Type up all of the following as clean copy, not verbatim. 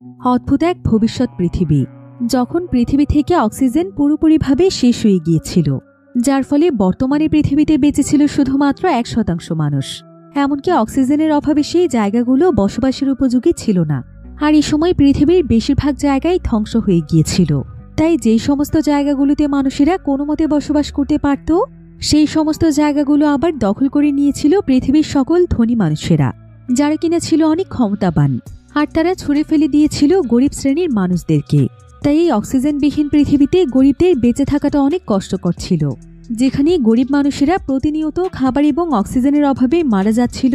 অদ্ভুত এক ভবিষ্যৎ পৃথিবী, যখন পৃথিবী থেকে অক্সিজেন পুরোপুরিভাবে শেষ হয়ে গিয়েছিল, যার ফলে বর্তমানে পৃথিবীতে বেঁচেছিল শুধুমাত্র 1% মানুষ। এমনকি অক্সিজেনের অভাবে সেই জায়গাগুলো বসবাসের উপযোগী ছিল না। আর এই সময় পৃথিবীর বেশিরভাগ জায়গায় ধ্বংস হয়ে গিয়েছিল। তাই যেই সমস্ত জায়গাগুলোতে মানুষেরা কোনো মতে বসবাস করতে পারত, সেই সমস্ত জায়গাগুলো আবার দখল করে নিয়েছিল পৃথিবীর সকল ধনী মানুষেরা, যারা কিনা ছিল অনেক ক্ষমতাবান। আর তারা ছুঁড়ে ফেলে দিয়েছিল গরিব শ্রেণীর মানুষদেরকে। তাই এই অক্সিজেনবিহীন পৃথিবীতে গরিবদের বেঁচে থাকাটা অনেক কষ্টকর ছিল। যেখানে গরিব মানুষেরা প্রতিনিয়ত খাবার এবং অক্সিজেনের অভাবে মারা যাচ্ছিল,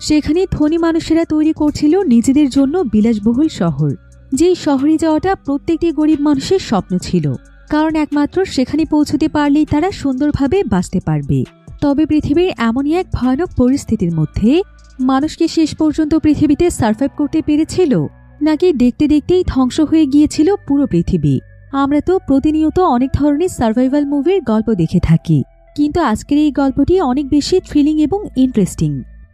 সেখানে ধনী মানুষেরা তৈরি করছিল নিজেদের জন্য বিলাসবহুল শহর। যেই শহরে যাওয়াটা প্রত্যেকটি গরিব মানুষের স্বপ্ন ছিল, কারণ একমাত্র সেখানে পৌঁছতে পারলেই তারা সুন্দরভাবে বাঁচতে পারবে। তবে পৃথিবীর এমনই এক ভয়ানক পরিস্থিতির মধ্যে মানুষ কি শেষ পর্যন্ত পৃথিবীতে সার্ভাইভ করতে পেরেছিল, নাকি দেখতে দেখতেই ধ্বংস হয়ে গিয়েছিল পুরো পৃথিবী? আমরা তো প্রতিনিয়ত অনেক ধরনের সার্ভাইভাল মুভির গল্প দেখে থাকি, কিন্তু আজকের এই গল্পটি অনেক বেশি থ্রিলিং এবং ইন্টারেস্টিং।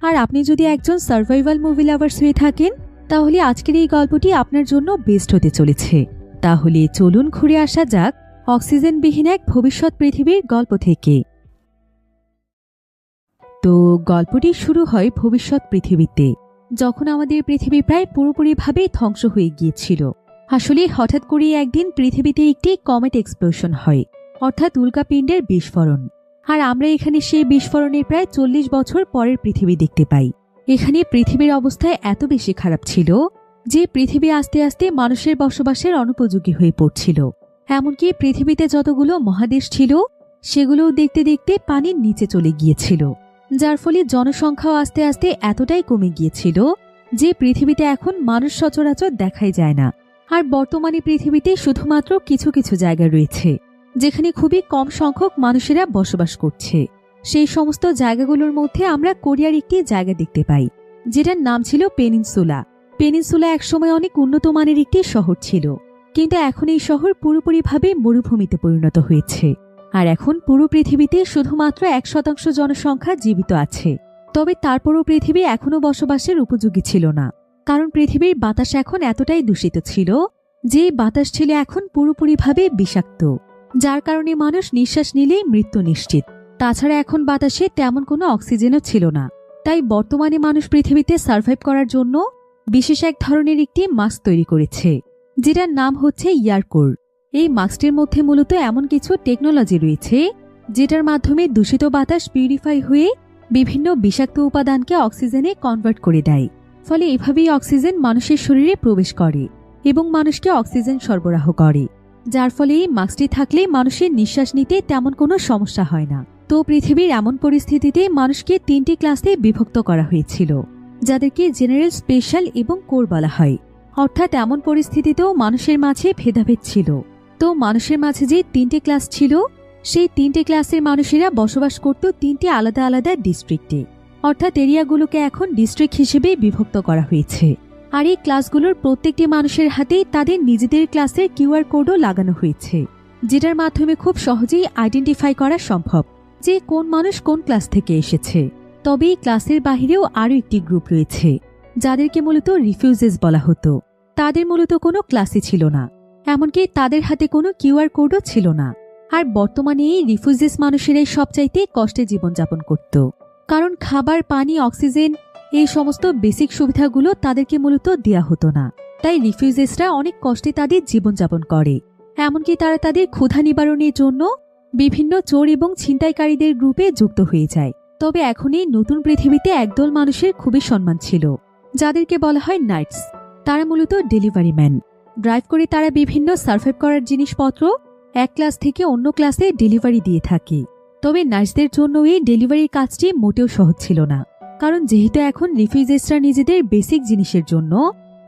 আর আপনি যদি একজন সার্ভাইভাল মুভি লাভার্স হয়ে থাকেন, তাহলে আজকের এই গল্পটি আপনার জন্য বেস্ট হতে চলেছে। তাহলে চলুন ঘুরে আসা যাক অক্সিজেনবিহীন এক ভবিষ্যৎ পৃথিবীর গল্প থেকে। তো গল্পটি শুরু হয় ভবিষ্যৎ পৃথিবীতে, যখন আমাদের পৃথিবী প্রায় পুরোপুরিভাবে ধ্বংস হয়ে গিয়েছিল। আসলে হঠাৎ করে একদিন পৃথিবীতে একটি কমেট এক্সপ্লোশন হয়, অর্থাৎ উল্কাপিণ্ডের বিস্ফোরণ। আর আমরা এখানে সেই বিস্ফোরণের প্রায় 40 বছর পরের পৃথিবী দেখতে পাই। এখানে পৃথিবীর অবস্থা এত বেশি খারাপ ছিল যে পৃথিবী আস্তে আস্তে মানুষের বসবাসের অনুপযোগী হয়ে পড়ছিল। এমনকি পৃথিবীতে যতগুলো মহাদেশ ছিল, সেগুলোও দেখতে দেখতে পানির নিচে চলে গিয়েছিল, যার ফলে জনসংখ্যাও আস্তে আস্তে এতটাই কমে গিয়েছিল যে পৃথিবীতে এখন মানুষ সচরাচর দেখাই যায় না। আর বর্তমানে পৃথিবীতে শুধুমাত্র কিছু কিছু জায়গা রয়েছে যেখানে খুবই কম সংখ্যক মানুষেরা বসবাস করছে। সেই সমস্ত জায়গাগুলোর মধ্যে আমরা কোরিয়ার একটি জায়গা দেখতে পাই, যেটার নাম ছিল পেনিনসুলা। পেনিনসুলা একসময় অনেক উন্নত মানের একটি শহর ছিল, কিন্তু এখন এই শহর পুরোপুরিভাবে মরুভূমিতে পরিণত হয়েছে। আর এখন পুরো পৃথিবীতে শুধুমাত্র 1% জনসংখ্যা জীবিত আছে। তবে তারপরও পৃথিবী এখনও বসবাসের উপযোগী ছিল না, কারণ পৃথিবীর বাতাস এখন এতটাই দূষিত ছিল যে বাতাস ছিল এখন পুরোপুরিভাবে বিষাক্ত, যার কারণে মানুষ নিঃশ্বাস নিলেই মৃত্যু নিশ্চিত। তাছাড়া এখন বাতাসে তেমন কোনো অক্সিজেনও ছিল না। তাই বর্তমানে মানুষ পৃথিবীতে সার্ভাইভ করার জন্য বিশেষ এক ধরনের একটি মাস্ক তৈরি করেছে, যেটার নাম হচ্ছে ইয়ারকোর। এই মাস্কটির মধ্যে মূলত এমন কিছু টেকনোলজি রয়েছে যেটার মাধ্যমে দূষিত বাতাস পিউরিফাই হয়ে বিভিন্ন বিষাক্ত উপাদানকে অক্সিজেনে কনভার্ট করে দেয়। ফলে এভাবেই অক্সিজেন মানুষের শরীরে প্রবেশ করে এবং মানুষকে অক্সিজেন সরবরাহ করে, যার ফলে এই মাস্কটি থাকলে মানুষের নিঃশ্বাস নিতে তেমন কোনো সমস্যা হয় না। তো পৃথিবীর এমন পরিস্থিতিতে মানুষকে 3টি ক্লাসে বিভক্ত করা হয়েছিল, যাদেরকে জেনারেল, স্পেশাল এবং কোর বলা হয়। অর্থাৎ এমন পরিস্থিতিতেও মানুষের মাঝে ভেদাভেদ ছিল। তো মানুষের মাঝে যে 3টে ক্লাস ছিল, সেই 3টে ক্লাসের মানুষেরা বসবাস করত 3টি আলাদা আলাদা ডিস্ট্রিক্টে। অর্থাৎ এরিয়াগুলোকে এখন ডিস্ট্রিক্ট হিসেবে বিভক্ত করা হয়েছে। আর এই ক্লাসগুলোর প্রত্যেকটি মানুষের হাতেই তাদের নিজেদের ক্লাসের কিউআর কোডও লাগানো হয়েছে, যেটার মাধ্যমে খুব সহজেই আইডেন্টিফাই করা সম্ভব যে কোন মানুষ কোন ক্লাস থেকে এসেছে। তবে এই ক্লাসের বাহিরেও আরও একটি গ্রুপ রয়েছে, যাদেরকে মূলত রিফিউজেস বলা হতো। তাদের মূলত কোনো ক্লাসই ছিল না, এমনকি তাদের হাতে কোনো কিউআর কোডও ছিল না। আর বর্তমানে এই রিফিউজেস মানুষেরাই সবচাইতে কষ্টে জীবনযাপন করত, কারণ খাবার, পানি, অক্সিজেন এই সমস্ত বেসিক সুবিধাগুলো তাদেরকে মূলত দেয়া হতো না। তাই রিফিউজেসরা অনেক কষ্টে তাদের জীবনযাপন করে। এমনকি তারা তাদের ক্ষুধা নিবারণের জন্য বিভিন্ন চোর এবং ছিনতাইকারীদের গ্রুপে যুক্ত হয়ে যায়। তবে এখন এই নতুন পৃথিবীতে একদল মানুষের খুবই সম্মান ছিল, যাদেরকে বলা হয় নাইটস। তারা মূলত ডেলিভারি ম্যান। ড্রাইভ করে তারা বিভিন্ন সার্ভাইভ করার জিনিসপত্র এক ক্লাস থেকে অন্য ক্লাসে ডেলিভারি দিয়ে থাকে। তবে নার্সদের জন্য এই ডেলিভারির কাজটি মোটেও সহজ ছিল না, কারণ যেহেতু এখন রিফিউজেসরা নিজেদের বেসিক জিনিসের জন্য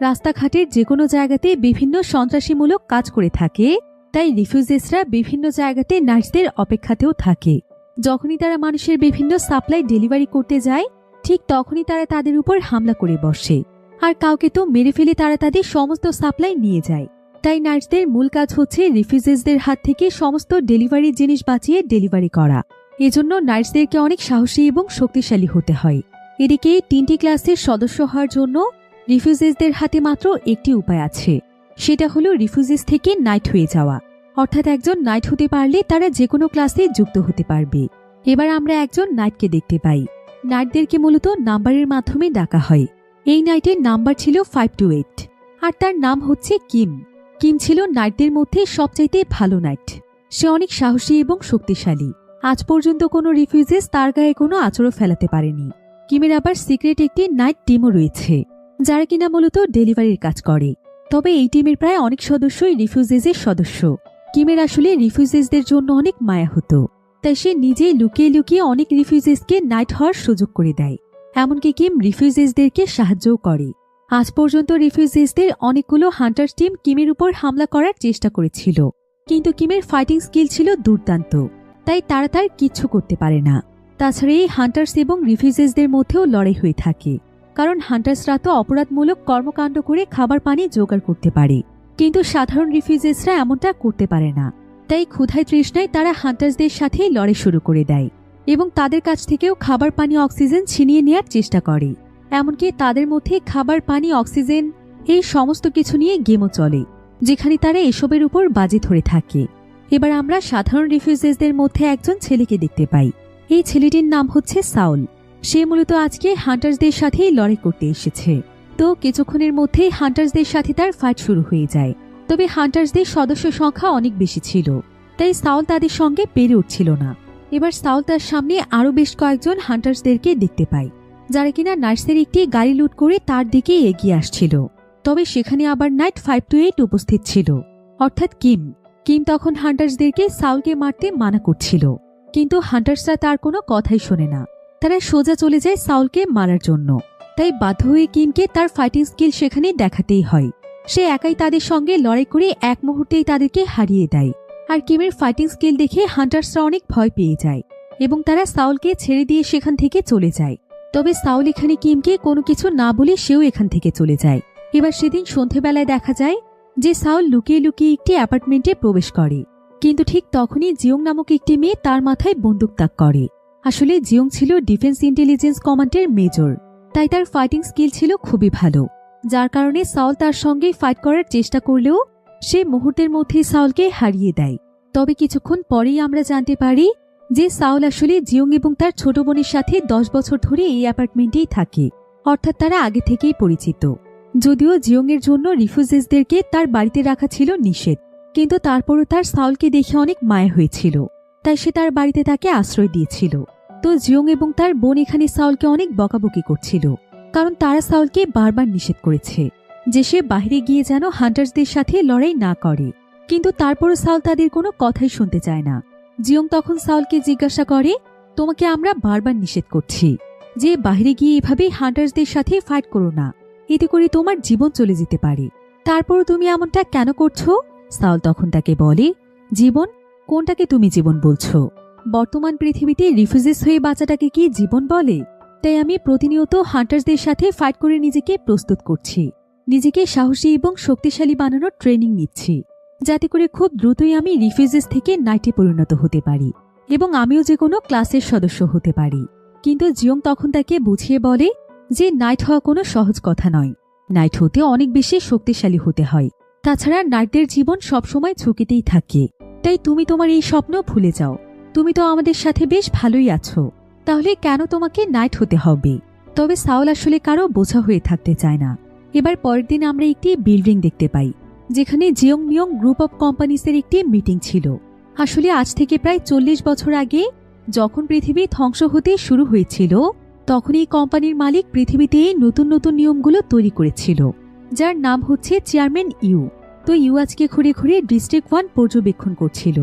রাস্তাঘাটের যে কোনো জায়গাতে বিভিন্ন সন্ত্রাসীমূলক কাজ করে থাকে, তাই রিফিউজেসরা বিভিন্ন জায়গাতে নার্সদের অপেক্ষাতেও থাকে। যখনই তারা মানুষের বিভিন্ন সাপ্লাই ডেলিভারি করতে যায়, ঠিক তখনই তারা তাদের উপর হামলা করে বসে। আর কাউকে তো মেরে ফেলে তারা তাদের সমস্ত সাপ্লাই নিয়ে যায়। তাই নার্সদের মূল কাজ হচ্ছে রিফিউজেসদের হাত থেকে সমস্ত ডেলিভারির জিনিস বাঁচিয়ে ডেলিভারি করা। এজন্য নার্সদেরকে অনেক সাহসী এবং শক্তিশালী হতে হয়। এদিকে 3টি ক্লাসের সদস্য হওয়ার জন্য রিফিউজিসদের হাতে মাত্র একটি উপায় আছে, সেটা হলো রিফিউজিস থেকে নাইট হয়ে যাওয়া। অর্থাৎ একজন নাইট হতে পারলে তারা যে কোনো ক্লাসে যুক্ত হতে পারবে। এবার আমরা একজন নাইটকে দেখতে পাই। নাইটদেরকে মূলত নাম্বারের মাধ্যমে ডাকা হয়। এই নাইটের নাম্বার ছিল 528, আর তার নাম হচ্ছে কিম। কিম ছিল নাইটদের মধ্যে সবচাইতে ভালো নাইট। সে অনেক সাহসী এবং শক্তিশালী। আজ পর্যন্ত কোনো রিফিউজিস তার গায়ে কোনো আঁচড়ও ফেলাতে পারেনি। কিমের আবার সিক্রেট একটি নাইট টিমও রয়েছে, যারা কিনা মূলত ডেলিভারির কাজ করে। তবে এই টিমের প্রায় অনেক সদস্যই রিফিউজিসের সদস্য। কিমের আসলে রিফিউজিসদের জন্য অনেক মায়া হতো, তাই সে নিজেই লুকিয়ে লুকিয়ে অনেক রিফিউজিসকে নাইট হওয়ার সুযোগ করে দেয়। এমনকি কিম রিফিউজিসদেরকে সাহায্যও করে। আজ পর্যন্ত রিফিউজিসদের অনেকগুলো হান্টার্স টিম কিমের উপর হামলা করার চেষ্টা করেছিল, কিন্তু কিমের ফাইটিং স্কিল ছিল দুর্দান্ত, তাই তারা তার কিচ্ছু করতে পারে না। তাছাড়া এই হান্টার্স এবং রিফিউজিসদের মধ্যেও লড়াই হয়ে থাকে, কারণ হান্টার্সরা তো অপরাধমূলক কর্মকাণ্ড করে খাবার পানি জোগাড় করতে পারে, কিন্তু সাধারণ রিফিউজিসরা এমনটা করতে পারে না। তাই ক্ষুধায় তৃষ্ণায় তারা হান্টার্সদের সাথে লড়াই শুরু করে দেয় এবং তাদের কাছ থেকেও খাবার পানি অক্সিজেন ছিনিয়ে নেওয়ার চেষ্টা করে। এমনকি তাদের মধ্যে খাবার পানি অক্সিজেন এই সমস্ত কিছু নিয়ে গেমও চলে, যেখানে তারা এসবের উপর বাজি ধরে থাকে। এবার আমরা সাধারণ রিফিউজিসদের মধ্যে একজন ছেলেকে দেখতে পাই। এই ছেলেটির নাম হচ্ছে সাউল। সে মূলত আজকে হান্টার্সদের সাথেই লড়াই করতে এসেছে। তো কিছুক্ষণের মধ্যেই হান্টার্সদের সাথে তার ফাইট শুরু হয়ে যায়। তবে হান্টার্সদের সদস্য সংখ্যা অনেক বেশি ছিল, তাই সাউল তাদের সঙ্গে পেরে উঠছিল না। এবার সাউল তার সামনে আরও বেশ কয়েকজন হান্টার্সদেরকে দেখতে পায়, যারা কিনা নার্সের একটি গাড়ি লুট করে তার দিকে এগিয়ে আসছিল। তবে সেখানে আবার নাইট 528 উপস্থিত ছিল, অর্থাৎ কিম। কিম তখন হান্টার্সদেরকে সাউলকে মারতে মানা করছিল, কিন্তু হান্টার্সরা তার কোনো কথাই শোনে না। তারা সোজা চলে যায় সাউলকে মারার জন্য। তাই বাধ্য হয়ে কিমকে তার ফাইটিং স্কিল সেখানে দেখাতেই হয়। সে একাই তাদের সঙ্গে লড়াই করে এক মুহূর্তেই তাদেরকে হারিয়ে দেয়। আর কিমের ফাইটিং স্কিল দেখে হান্টার্সরা অনেক ভয় পেয়ে যায় এবং তারা সাউলকে ছেড়ে দিয়ে সেখান থেকে চলে যায়। তবে সাউল এখানে কিমকে কোনো কিছু না বলে সেও এখান থেকে চলে যায়। এবার সেদিন সন্ধেবেলায় দেখা যায় যে সাউল লুকিয়ে লুকিয়ে একটি অ্যাপার্টমেন্টে প্রবেশ করে, কিন্তু ঠিক তখনই জিয়ং নামক একটি মেয়ে তার মাথায় বন্দুক তাক করে। আসলে জিয়ং ছিল ডিফেন্স ইন্টেলিজেন্স কমান্ডের মেজর, তাই তার ফাইটিং স্কিল ছিল খুবই ভালো, যার কারণে সাউল তার সঙ্গে ফাইট করার চেষ্টা করলেও সে মুহূর্তের মধ্যে সাউলকে হারিয়ে দেয়। তবে কিছুক্ষণ পরেই আমরা জানতে পারি যে সাউল আসলে জিয়ং এবং তার ছোট বোনের সাথে 10 বছর ধরে এই অ্যাপার্টমেন্টেই থাকে, অর্থাৎ তারা আগে থেকেই পরিচিত। যদিও জিয়ং এর জন্য রিফিউজিসদেরকে তার বাড়িতে রাখা ছিল নিষেধ, কিন্তু তারপরও তার সাউলকে দেখে অনেক মায়া হয়েছিল, তাই সে তার বাড়িতে তাকে আশ্রয় দিয়েছিল। তো জিয়ং এবং তার বোন এখানে সাউলকে অনেক বকাবকি করছিল, কারণ তারা সাউলকে বারবার নিষেধ করেছে যে সে বাইরে গিয়ে যেন হান্টার্সদের সাথে লড়াই না করে, কিন্তু তারপরও সাউল তাদের কোনো কথাই শুনতে চায় না। জিয়ং তখন সাউলকে জিজ্ঞাসা করে, তোমাকে আমরা বারবার নিষেধ করছি যে বাইরে গিয়ে এভাবেই হান্টার্সদের সাথে ফাইট করো না, এতে করে তোমার জীবন চলে যেতে পারে, তারপরও তুমি এমনটা কেন করছো? সাউল তখন তাকে বলে, জীবন? কোনটাকে তুমি জীবন বলছো? বর্তমান পৃথিবীতে রিফিউজিস হয়ে বাঁচাটাকে কি জীবন বলে? তাই আমি প্রতিনিয়ত হান্টার্সদের সাথে ফাইট করে নিজেকে প্রস্তুত করছি, নিজেকে সাহসী এবং শক্তিশালী বানানোর ট্রেনিং নিচ্ছি, যাতে করে খুব দ্রুতই আমি রিফিউজিস থেকে নাইটে পরিণত হতে পারি এবং আমিও যে কোনো ক্লাসের সদস্য হতে পারি। কিন্তু জিয়ং তখন তাকে বুঝিয়ে বলে যে নাইট হওয়া কোনো সহজ কথা নয়, নাইট হতে অনেক বেশি শক্তিশালী হতে হয়। তাছাড়া নাইটদের জীবন সবসময় ঝুঁকিতেই থাকে, তাই তুমি তোমার এই স্বপ্ন ভুলে যাও। তুমি তো আমাদের সাথে বেশ ভালোই আছো, তাহলে কেন তোমাকে নাইট হতে হবে? তবে সাউল আসলে কারো বোঝা হয়ে থাকতে চায় না। এবার পরের দিন আমরা একটি বিল্ডিং দেখতে পাই, যেখানে জিয়ং মিয়ং গ্রুপ অব কোম্পানিসের একটি মিটিং ছিল। আসলে আজ থেকে প্রায় 40 বছর আগে যখন পৃথিবী ধ্বংস হতে শুরু হয়েছিল, তখন এই কোম্পানির মালিক পৃথিবীতে নতুন নতুন নিয়মগুলো তৈরি করেছিল, যার নাম হচ্ছে চেয়ারম্যান ইউ। তো ইউ আজকে ঘুরে ঘুরে ডিস্ট্রিক্ট 1 পর্যবেক্ষণ করছিল,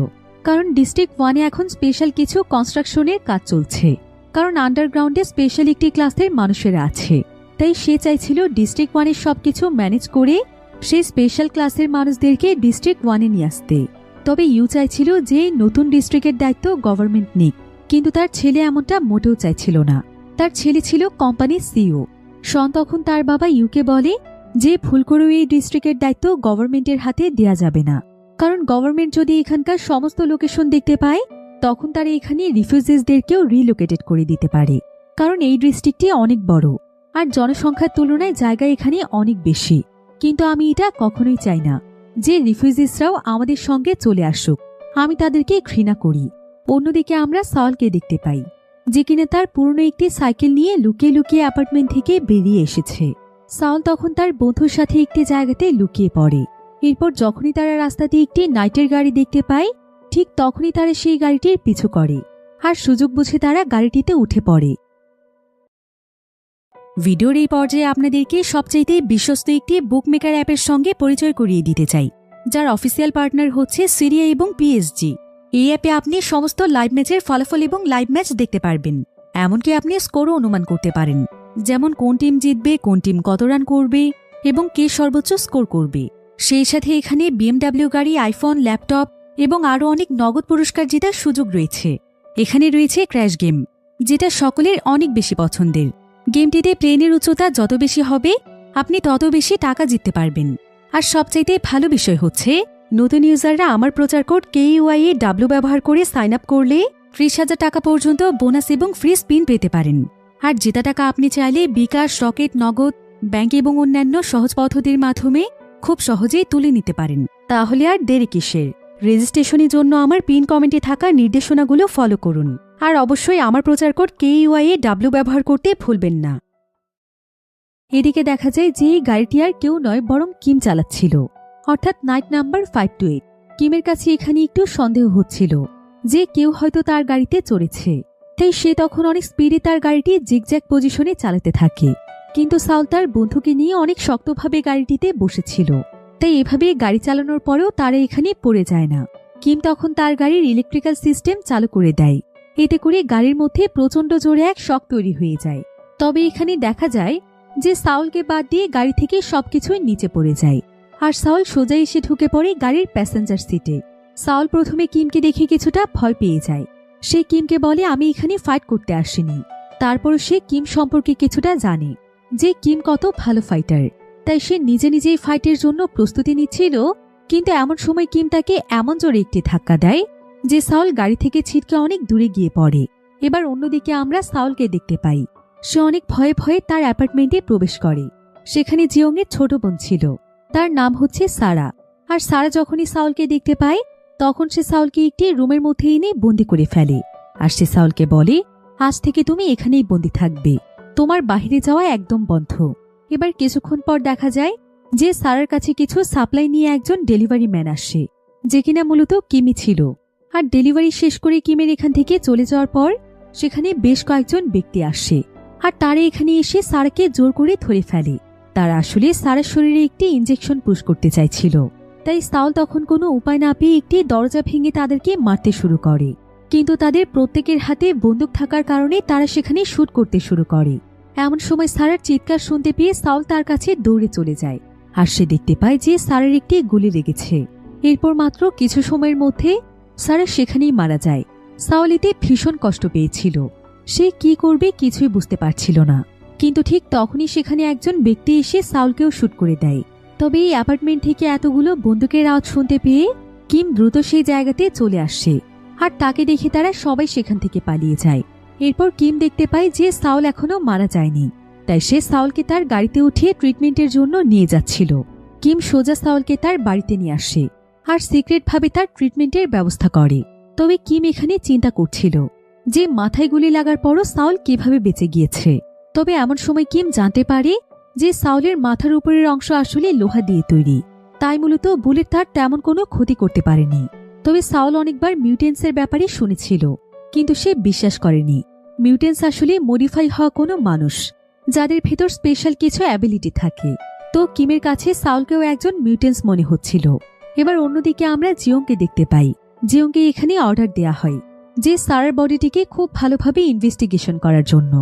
কারণ ডিস্ট্রিক্ট 1-এ এখন স্পেশাল কিছু কনস্ট্রাকশনের কাজ চলছে, কারণ আন্ডারগ্রাউন্ডে স্পেশাল একটি ক্লাসের মানুষেরা আছে। তাই সে চাইছিল ডিস্ট্রিক্ট 1-এর সবকিছু ম্যানেজ করে সেই স্পেশাল ক্লাসের মানুষদেরকে ডিস্ট্রিক্ট 1-এ নিয়ে আসতে। তবে ইউ চাইছিল যে নতুন ডিস্ট্রিক্টের দায়িত্ব গভর্নমেন্ট নিক, কিন্তু তার ছেলে এমনটা মোটেও চাইছিল না। তার ছেলে ছিল কোম্পানির সিইও শন। তখন তার বাবা ইউকে বলে যে ভুল করেও এই ডিস্ট্রিক্টের দায়িত্ব গভর্নমেন্টের হাতে দেয়া যাবে না, কারণ গভর্নমেন্ট যদি এখানকার সমস্ত লোকেশন দেখতে পায়, তখন তারা এখানে রিফিউজিসদেরকেও রিলোকেটেড করে দিতে পারে, কারণ এই ডিস্ট্রিক্টটি অনেক বড়। আর জনসংখ্যার তুলনায় জায়গা এখানে অনেক বেশি। কিন্তু আমি এটা কখনোই চাই না যে রিফিউজিসরাও আমাদের সঙ্গে চলে আসুক। আমি তাদেরকে ঘৃণা করি। অন্যদিকে আমরা সাউলকে দেখতে পাই, যে কিনা তার পুরনো একটি সাইকেল নিয়ে লুকিয়ে লুকিয়ে অ্যাপার্টমেন্ট থেকে বেরিয়ে এসেছে। সাউল তখন তার বন্ধুর সাথে একটি জায়গাতে লুকিয়ে পড়ে। এরপর যখনই তারা রাস্তাতে একটি নাইটের গাড়ি দেখতে পায়, ঠিক তখনই তারা সেই গাড়িটির পিছু করে আর সুযোগ বুঝে তারা গাড়িটিতে উঠে পড়ে। ভিডিওর এই পর্যায়ে আপনাদেরকে সবচাইতে বিশ্বস্ত একটি বুকমেকার অ্যাপের সঙ্গে পরিচয় করিয়ে দিতে চাই, যার অফিসিয়াল পার্টনার হচ্ছে সিরিয়া এবং পিএসজি। এই অ্যাপে আপনি সমস্ত লাইভ ম্যাচের ফলাফল এবং লাইভ ম্যাচ দেখতে পারবেন। এমনকি আপনি স্কোরও অনুমান করতে পারেন, যেমন কোন টিম জিতবে, কোন টিম কত রান করবে এবং কে সর্বোচ্চ স্কোর করবে। সেই সাথে এখানে বিএমডাব্লিউ গাড়ি, আইফোন, ল্যাপটপ এবং আরও অনেক নগদ পুরস্কার জেতার সুযোগ রয়েছে। এখানে রয়েছে ক্র্যাশ গেম, যেটা সকলের অনেক বেশি পছন্দের। গেমটিতে প্লেনের উচ্চতা যত বেশি হবে, আপনি তত বেশি টাকা জিততে পারবেন। আর সবচাইতে ভালো বিষয় হচ্ছে, নতুন ইউজাররা আমার প্রচার কোড KUIAW ব্যবহার করে সাইন আপ করলে 30,000 টাকা পর্যন্ত বোনাস এবং ফ্রি স্পিন পেতে পারেন। আর জেতা টাকা আপনি চাইলে বিকাশ, রকেট, নগদ, ব্যাংক এবং অন্যান্য সহজ পদ্ধতির মাধ্যমে খুব সহজেই তুলে নিতে পারেন। তাহলে আর দেরি কিসের? রেজিস্ট্রেশনের জন্য আমার পিন কমেন্টে থাকা নির্দেশনাগুলো ফলো করুন। আর অবশ্যই আমার প্রচার কোড KUIAW ব্যবহার করতে ভুলবেন না। এদিকে দেখা যায় যে এই গাড়িটি আর কেউ নয়, বরং কিম চালাচ্ছিল, অর্থাৎ নাইট নাম্বার 528। কিমের কাছে এখানে একটু সন্দেহ হচ্ছিল যে কেউ হয়তো তার গাড়িতে চড়েছে, তাই সে তখন অনেক স্পিডে তার গাড়িটি জিগজ্যাগ পজিশনে চালাতে থাকে। কিন্তু সাউল তার বন্ধুকে নিয়ে অনেক শক্তভাবে গাড়িটিতে বসেছিল, তাই এভাবে গাড়ি চালানোর পরেও তারা এখানে পড়ে যায় না। কিম তখন তার গাড়ির ইলেকট্রিক্যাল সিস্টেম চালু করে দেয়। এতে করে গাড়ির মধ্যে প্রচণ্ড জোরে এক শক তৈরি হয়ে যায়। তবে এখানে দেখা যায় যে সাউলকে বাদ দিয়ে গাড়ি থেকে সবকিছুই নিচে পড়ে যায়, আর সাউল সোজা এসে ঢুকে পড়ে গাড়ির প্যাসেঞ্জার সিটে। সাউল প্রথমে কিমকে দেখে কিছুটা ভয় পেয়ে যায়। সে কিমকে বলে, আমি এখানে ফাইট করতে আসিনি। তারপর সে কিম সম্পর্কে কিছুটা জানে, যে কিম কত ভালো ফাইটার, তাই সে নিজে নিজেই ফাইটের জন্য প্রস্তুতি নিচ্ছিল। কিন্তু এমন সময় কিম তাকে এমন জোরে একটি ধাক্কা দেয় যে সাউল গাড়ি থেকে ছিটকে অনেক দূরে গিয়ে পড়ে। এবার অন্যদিকে আমরা সাউলকে দেখতে পাই, সে অনেক ভয়ে ভয়ে তার অ্যাপার্টমেন্টে প্রবেশ করে। সেখানে জিওংয়ের ছোট বোন ছিল, তার নাম হচ্ছে সারা। আর সারা যখনই সাউলকে দেখতে পায়, তখন সে সাউলকে একটি রুমের মধ্যে এনে বন্দি করে ফেলে। আর সে সাউলকে বলে, আজ থেকে তুমি এখানেই বন্দি থাকবে, তোমার বাহিরে যাওয়া একদম বন্ধ। এবার কিছুক্ষণ পর দেখা যায় যে সারার কাছে কিছু সাপ্লাই নিয়ে একজন ডেলিভারি ম্যান আসে, যে কিনা মূলত কিমি ছিল। আর ডেলিভারি শেষ করে কিমের এখান থেকে চলে যাওয়ার পর সেখানে বেশ কয়েকজন ব্যক্তি আসে, আর তারা এখানে এসে সারাকে জোর করে ধরে ফেলে। তারা আসলে সারার শরীরে একটি ইনজেকশন পুশ করতে চাইছিল। তাই সাউল তখন কোনো উপায় না পেয়ে একটি দরজা ভেঙে তাদেরকে মারতে শুরু করে। কিন্তু তাদের প্রত্যেকের হাতে বন্দুক থাকার কারণে তারা সেখানে শুট করতে শুরু করে। এমন সময় সারার চিৎকার শুনতে পেয়ে সাউল তার কাছে দৌড়ে চলে যায়, আর সে দেখতে পায় যে সারার একটি গুলি লেগেছে। এরপর মাত্র কিছু সময়ের মধ্যে সারা সেখানেই মারা যায়। সাউল এতে ভীষণ কষ্ট পেয়েছিল, সে কি করবে কিছুই বুঝতে পারছিল না। কিন্তু ঠিক তখনই সেখানে একজন ব্যক্তি এসে সাউলকেও শুট করে দেয়। তবে এই অ্যাপার্টমেন্ট থেকে এতগুলো বন্দুকের আওয়াজ শুনতে পেয়ে কিম দ্রুত সেই জায়গাতে চলে আসে, আর তাকে দেখে তারা সবাই সেখান থেকে পালিয়ে যায়। এরপর কিম দেখতে পায় যে সাউল এখনো মারা যায়নি, তাই সে সাউলকে তার গাড়িতে উঠিয়ে ট্রিটমেন্টের জন্য নিয়ে যাচ্ছিল। কিম সোজা সাউলকে তার বাড়িতে নিয়ে আসে আর সিক্রেটভাবে তার ট্রিটমেন্টের ব্যবস্থা করে। তবে কিম এখানে চিন্তা করছিল যে মাথায় গুলি লাগার পরও সাউল কিভাবে বেঁচে গিয়েছে। তবে এমন সময় কিম জানতে পারে যে সাউলের মাথার উপরের অংশ আসলে লোহা দিয়ে তৈরি, তাই মূলত বুলেট তার তেমন কোনো ক্ষতি করতে পারেনি। তবে সাউল অনেকবার মিউটেন্সের ব্যাপারে শুনেছিল, কিন্তু সে বিশ্বাস করেনি। মিউটেন্স আসলে মডিফাই হওয়া কোনো মানুষ, যাদের ভেতর স্পেশাল কিছু অ্যাবিলিটি থাকে। তো কিমের কাছে সাউলকেও একজন মিউটেন্স মনে হচ্ছিল। এবার অন্যদিকে আমরা জিওংকে দেখতে পাই। জিওংকে এখানে অর্ডার দেয়া হয় যে সারার বডিটিকে খুব ভালোভাবে ইনভেস্টিগেশন করার জন্য।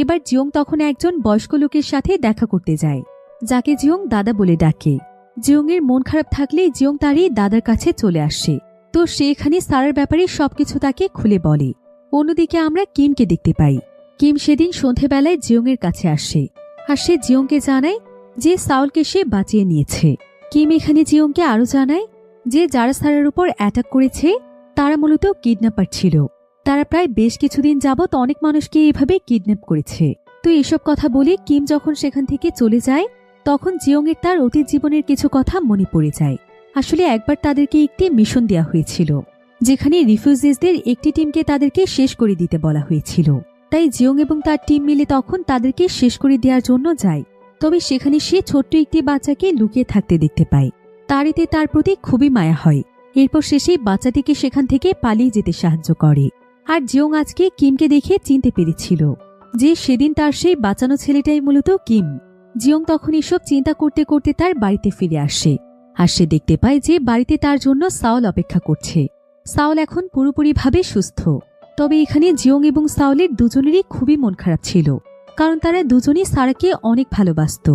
এবার জিওং তখন একজন বয়স্ক লোকের সাথে দেখা করতে যায়, যাকে জিওং দাদা বলে ডাকে। জিওংয়ের মন খারাপ থাকলে জিওং তারই দাদার কাছে চলে আসে। তো সে এখানে সারার ব্যাপারে সবকিছু তাকে খুলে বলে। অন্যদিকে আমরা কিমকে দেখতে পাই। কিম সেদিন সন্ধেবেলায় জিওংয়ের কাছে আসে, আর সে জিওংকে জানায় যে সাউলকে সে বাঁচিয়ে নিয়েছে। কিম এখানে জিওংকে আরো জানায় যে যারা সারার উপর অ্যাটাক করেছে তারা মূলত কিডন্যাপার ছিল। তারা প্রায় বেশ কিছুদিন যাবৎ অনেক মানুষকে এভাবে কিডন্যাপ করেছে। তো এসব কথা বলে কিম যখন সেখান থেকে চলে যায় তখন জিওংয়ের তার অতীত জীবনের কিছু কথা মনে পড়ে যায়। আসলে একবার তাদেরকে একটি মিশন দেওয়া হয়েছিল, যেখানে রিফিউজিসদের একটি টিমকে তাদেরকে শেষ করে দিতে বলা হয়েছিল। তাই জিওং এবং তার টিম মিলে তখন তাদেরকে শেষ করে দেওয়ার জন্য যায়। তবে সেখানে সে ছোট্ট একটি বাচ্চাকে লুকিয়ে থাকতে দেখতে পায়। তার এতে তার প্রতি খুবই মায়া হয়। এরপর সে সেই বাচ্চাটিকে সেখান থেকে পালিয়ে যেতে সাহায্য করে। আর জিওং আজকে কিমকে দেখে চিনতে পেরেছিল যে সেদিন তার সেই বাঁচানো ছেলেটাই মূলত কিম। জিওং তখন এসব চিন্তা করতে করতে তার বাড়িতে ফিরে আসে। আর সে দেখতে পায় যে বাড়িতে তার জন্য সাওল অপেক্ষা করছে। সাওল এখন পুরোপুরিভাবে সুস্থ। তবে এখানে জিওং এবং সাওলের দুজনেরই খুবই মন খারাপ ছিল, কারণ তারা দুজনই সারাকে অনেক ভালোবাসত।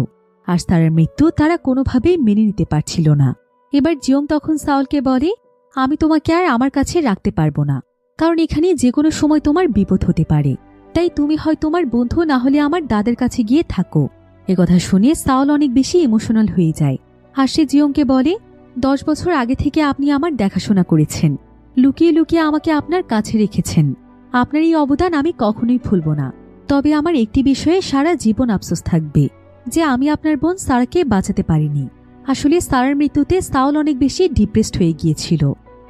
আর সারার মৃত্যু তারা কোনোভাবেই মেনে নিতে পারছিল না। এবার জিওং তখন সাওলকে বলে, আমি তোমাকে আর আমার কাছে রাখতে পারবো না, কারণ এখানে যে কোনো সময় তোমার বিপদ হতে পারে। তাই তুমি হয় তোমার বন্ধু, না হলে আমার দাদার কাছে গিয়ে থাকো। একথা শুনে সাওল অনেক বেশি ইমোশনাল হয়ে যায়। আর সে জিওংকে বলে, 10 বছর আগে থেকে আপনি আমার দেখাশোনা করেছেন, লুকিয়ে লুকিয়ে আমাকে আপনার কাছে রেখেছেন। আপনার এই অবদান আমি কখনোই ভুলব না। তবে আমার একটি বিষয়ে সারা জীবন আফসোস থাকবে, যে আমি আপনার বোন সারাকে বাঁচাতে পারিনি। আসলে সারার মৃত্যুতে সাওল অনেক বেশি ডিপ্রেসড হয়ে গিয়েছিল।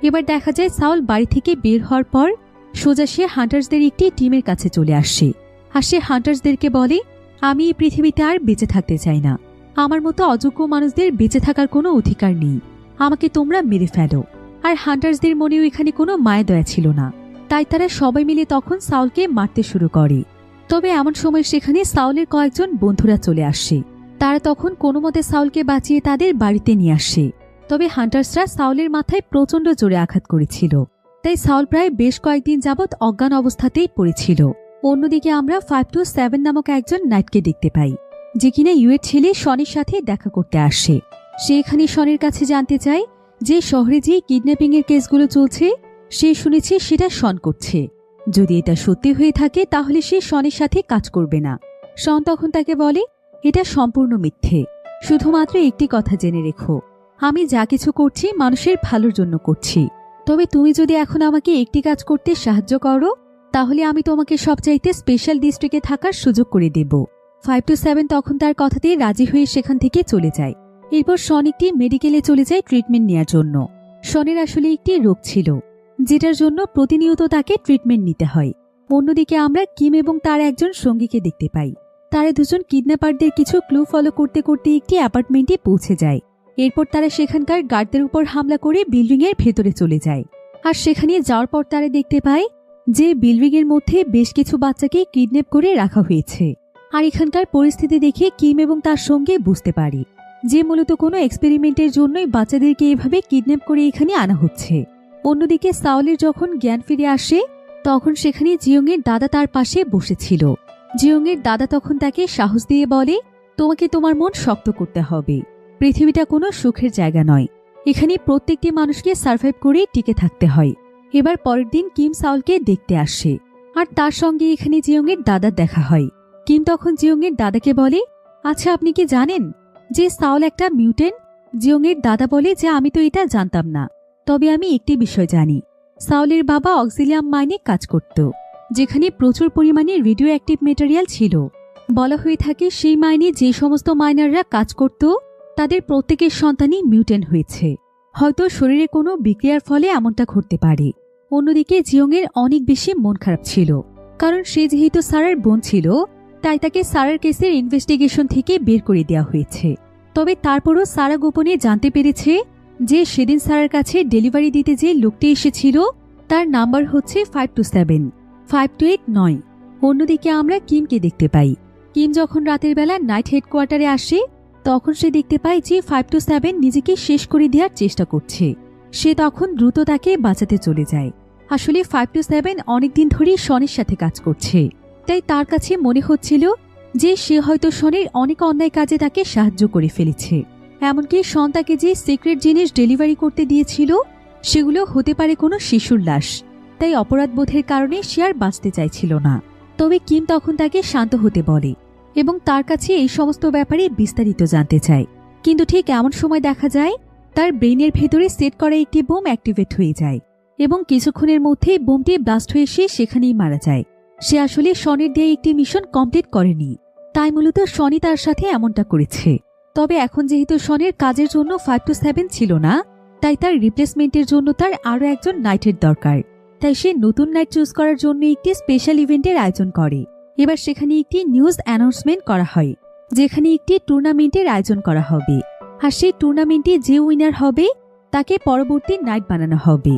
এবার দেখা যায় সাওল বাড়ি থেকে বের হওয়ার পর সোজা সে হান্টার্সদের একটি টিমের কাছে চলে আসে। আর সে হান্টার্সদেরকে বলে, আমি এই পৃথিবীতে আর বেঁচে থাকতে চাই না। আমার মতো অযোগ্য মানুষদের বেঁচে থাকার কোনো অধিকার নেই। আমাকে তোমরা মেরে ফেলো। আর হান্টার্সদের মনেও এখানে কোনো মায়া দয়া ছিল না। তাই তারা সবাই মিলে তখন সাওলকে মারতে শুরু করে। তবে এমন সময় সেখানে সাওলের কয়েকজন বন্ধুরা চলে আসে। তারা তখন কোনো মতে সাওলকে বাঁচিয়ে তাদের বাড়িতে নিয়ে আসে। তবে হান্টার্সরা সাওলের মাথায় প্রচণ্ড জোরে আঘাত করেছিল। তাই সাওল প্রায় বেশ কয়েকদিন যাবৎ অজ্ঞান অবস্থাতেই পড়েছিল। অন্যদিকে আমরা 527 নামক একজন নাইটকে দেখতে পাই, যে কিনা ইউয়ের ছেলে শনির সাথে দেখা করতে আসে। সে এখানে শনির কাছে জানতে চায় যে শহরে যে কিডন্যাপিং এর কেসগুলো চলছে সে শুনেছে সেটা শন করছে। যদি এটা সত্যি হয়ে থাকে তাহলে সে শনের সাথে কাজ করবে না। শন তখন তাকে বলে, এটা সম্পূর্ণ মিথ্যে। শুধুমাত্র একটি কথা জেনে রেখো, আমি যা কিছু করছি মানুষের ভালোর জন্য করছি। তবে তুমি যদি এখন আমাকে একটি কাজ করতে সাহায্য করো, তাহলে আমি তোমাকে সবচাইতে স্পেশাল ডিস্ট্রিক্টে থাকার সুযোগ করে দেব। 527 তখন তার কথাতেই রাজি হয়ে সেখান থেকে চলে যায়। এরপর শন একটি মেডিকেলে চলে যায় ট্রিটমেন্ট নেওয়ার জন্য। শনের আসলে একটি রোগ ছিল, যেটার জন্য প্রতিনিয়ত তাকে ট্রিটমেন্ট নিতে হয়। অন্যদিকে আমরা কিম এবং তার একজন সঙ্গীকে দেখতে পাই। তারা দুজন কিডন্যাপারদের কিছু ক্লু ফলো করতে করতে একটি অ্যাপার্টমেন্টে পৌঁছে যায়। এরপর তারা সেখানকার গার্ডদের উপর হামলা করে বিল্ডিং এর ভেতরে চলে যায়। আর সেখানে যাওয়ার পর তারা দেখতে পায় যে বিল্ডিং এর মধ্যে বেশ কিছু বাচ্চাকে কিডন্যাপ করে রাখা হয়েছে। আর এখানকার পরিস্থিতি দেখে কিম এবং তার সঙ্গে বুঝতে পারে যে মূলত কোনো এক্সপেরিমেন্টের জন্যই বাচ্চাদেরকে এভাবে কিডন্যাপ করে এখানে আনা হচ্ছে। অন্যদিকে সাওলের যখন জ্ঞান ফিরে আসে তখন সেখানে জিওংয়ের দাদা তার পাশে বসেছিল। জিওংয়ের দাদা তখন তাকে সাহস দিয়ে বলে, তোমাকে তোমার মন শক্ত করতে হবে। পৃথিবীটা কোনো সুখের জায়গা নয়। এখানে প্রত্যেকটি মানুষকে সার্ভাইভ করে টিকে থাকতে হয়। এবার পরের দিন কিম সাওলকে দেখতে আসে। আর তার সঙ্গে এখানে জিওংয়ের দাদার দেখা হয়। কিম তখন জিওংয়ের দাদাকে বলে, আচ্ছা আপনি কি জানেন যে সাওল একটা মিউটেন্ট? জিওংয়ের দাদা বলে যে আমি তো এটা জানতাম না। তবে আমি একটি বিষয় জানি, সাওলের বাবা অক্সিলিয়াম মাইনে কাজ করত, যেখানে প্রচুর পরিমাণে রেডিও অ্যাক্টিভ মেটেরিয়াল ছিল। বলা হয়ে থাকে সেই মাইনে যে সমস্ত মাইনাররা কাজ করত তাদের প্রত্যেকের সন্তানই মিউটেন্ট হয়েছে। হয়তো শরীরে কোনো বিক্রিয়ার ফলে এমনটা ঘটতে পারে। অন্যদিকে জিওংয়ের অনেক বেশি মন খারাপ ছিল, কারণ সে যেহেতু সারার বোন ছিল তাই তাকে সারার কেসের ইনভেস্টিগেশন থেকে বের করে দেওয়া হয়েছে। তবে তারপরও সারা গোপনে জানতে পেরেছে যে সেদিন সারার কাছে ডেলিভারি দিতে যে লোকটি এসেছিল তার নাম্বার হচ্ছে 527, 528 নয়। অন্যদিকে আমরা কিমকে দেখতে পাই। কিম যখন রাতের বেলা নাইট হেডকোয়ার্টারে আসে তখন সে দেখতে পায় যে 527 নিজেকে শেষ করে দেওয়ার চেষ্টা করছে। সে তখন দ্রুত তাকে বাঁচাতে চলে যায়। আসলে 527 অনেকদিন ধরেই শনের সাথে কাজ করছে, তাই তার কাছে মনে হচ্ছিল যে সে হয়তো শনের অনেক অন্যায় কাজে তাকে সাহায্য করে ফেলেছে। এমনকি শন তাকে যে সিক্রেট জিনিস ডেলিভারি করতে দিয়েছিল সেগুলো হতে পারে কোনো শিশুর লাশ। তাই অপরাধবোধের কারণে সে আর বাঁচতে চাইছিল না। তবে কিম তখন তাকে শান্ত হতে বলে এবং তার কাছে এই সমস্ত ব্যাপারে বিস্তারিত জানতে চায়। কিন্তু ঠিক এমন সময় দেখা যায় তার ব্রেইনের ভেতরে সেট করা একটি বোম অ্যাক্টিভেট হয়ে যায় এবং কিছুক্ষণের মধ্যেই বোমটি ব্লাস্ট হয়ে সে সেখানেই মারা যায়। সে আসলে শনের দিয়ে একটি মিশন কমপ্লিট করেনি, তাই মূলত শনি তার সাথে এমনটা করেছে। তবে এখন যেহেতু শনের কাজের জন্য 5 to 7 ছিল না, তাই তার রিপ্লেসমেন্টের জন্য তার আরও একজন নাইটের দরকার। তাই সে নতুন নাইট চুজ করার জন্য একটি স্পেশাল ইভেন্টের আয়োজন করে। এবার সেখানে একটি নিউজ অ্যানাউন্সমেন্ট করা হয়, যেখানে একটি টুর্নামেন্টের আয়োজন করা হবে, আর সেই টুর্নামেন্টে যে উইনার হবে তাকে পরবর্তী নাইট বানানো হবে।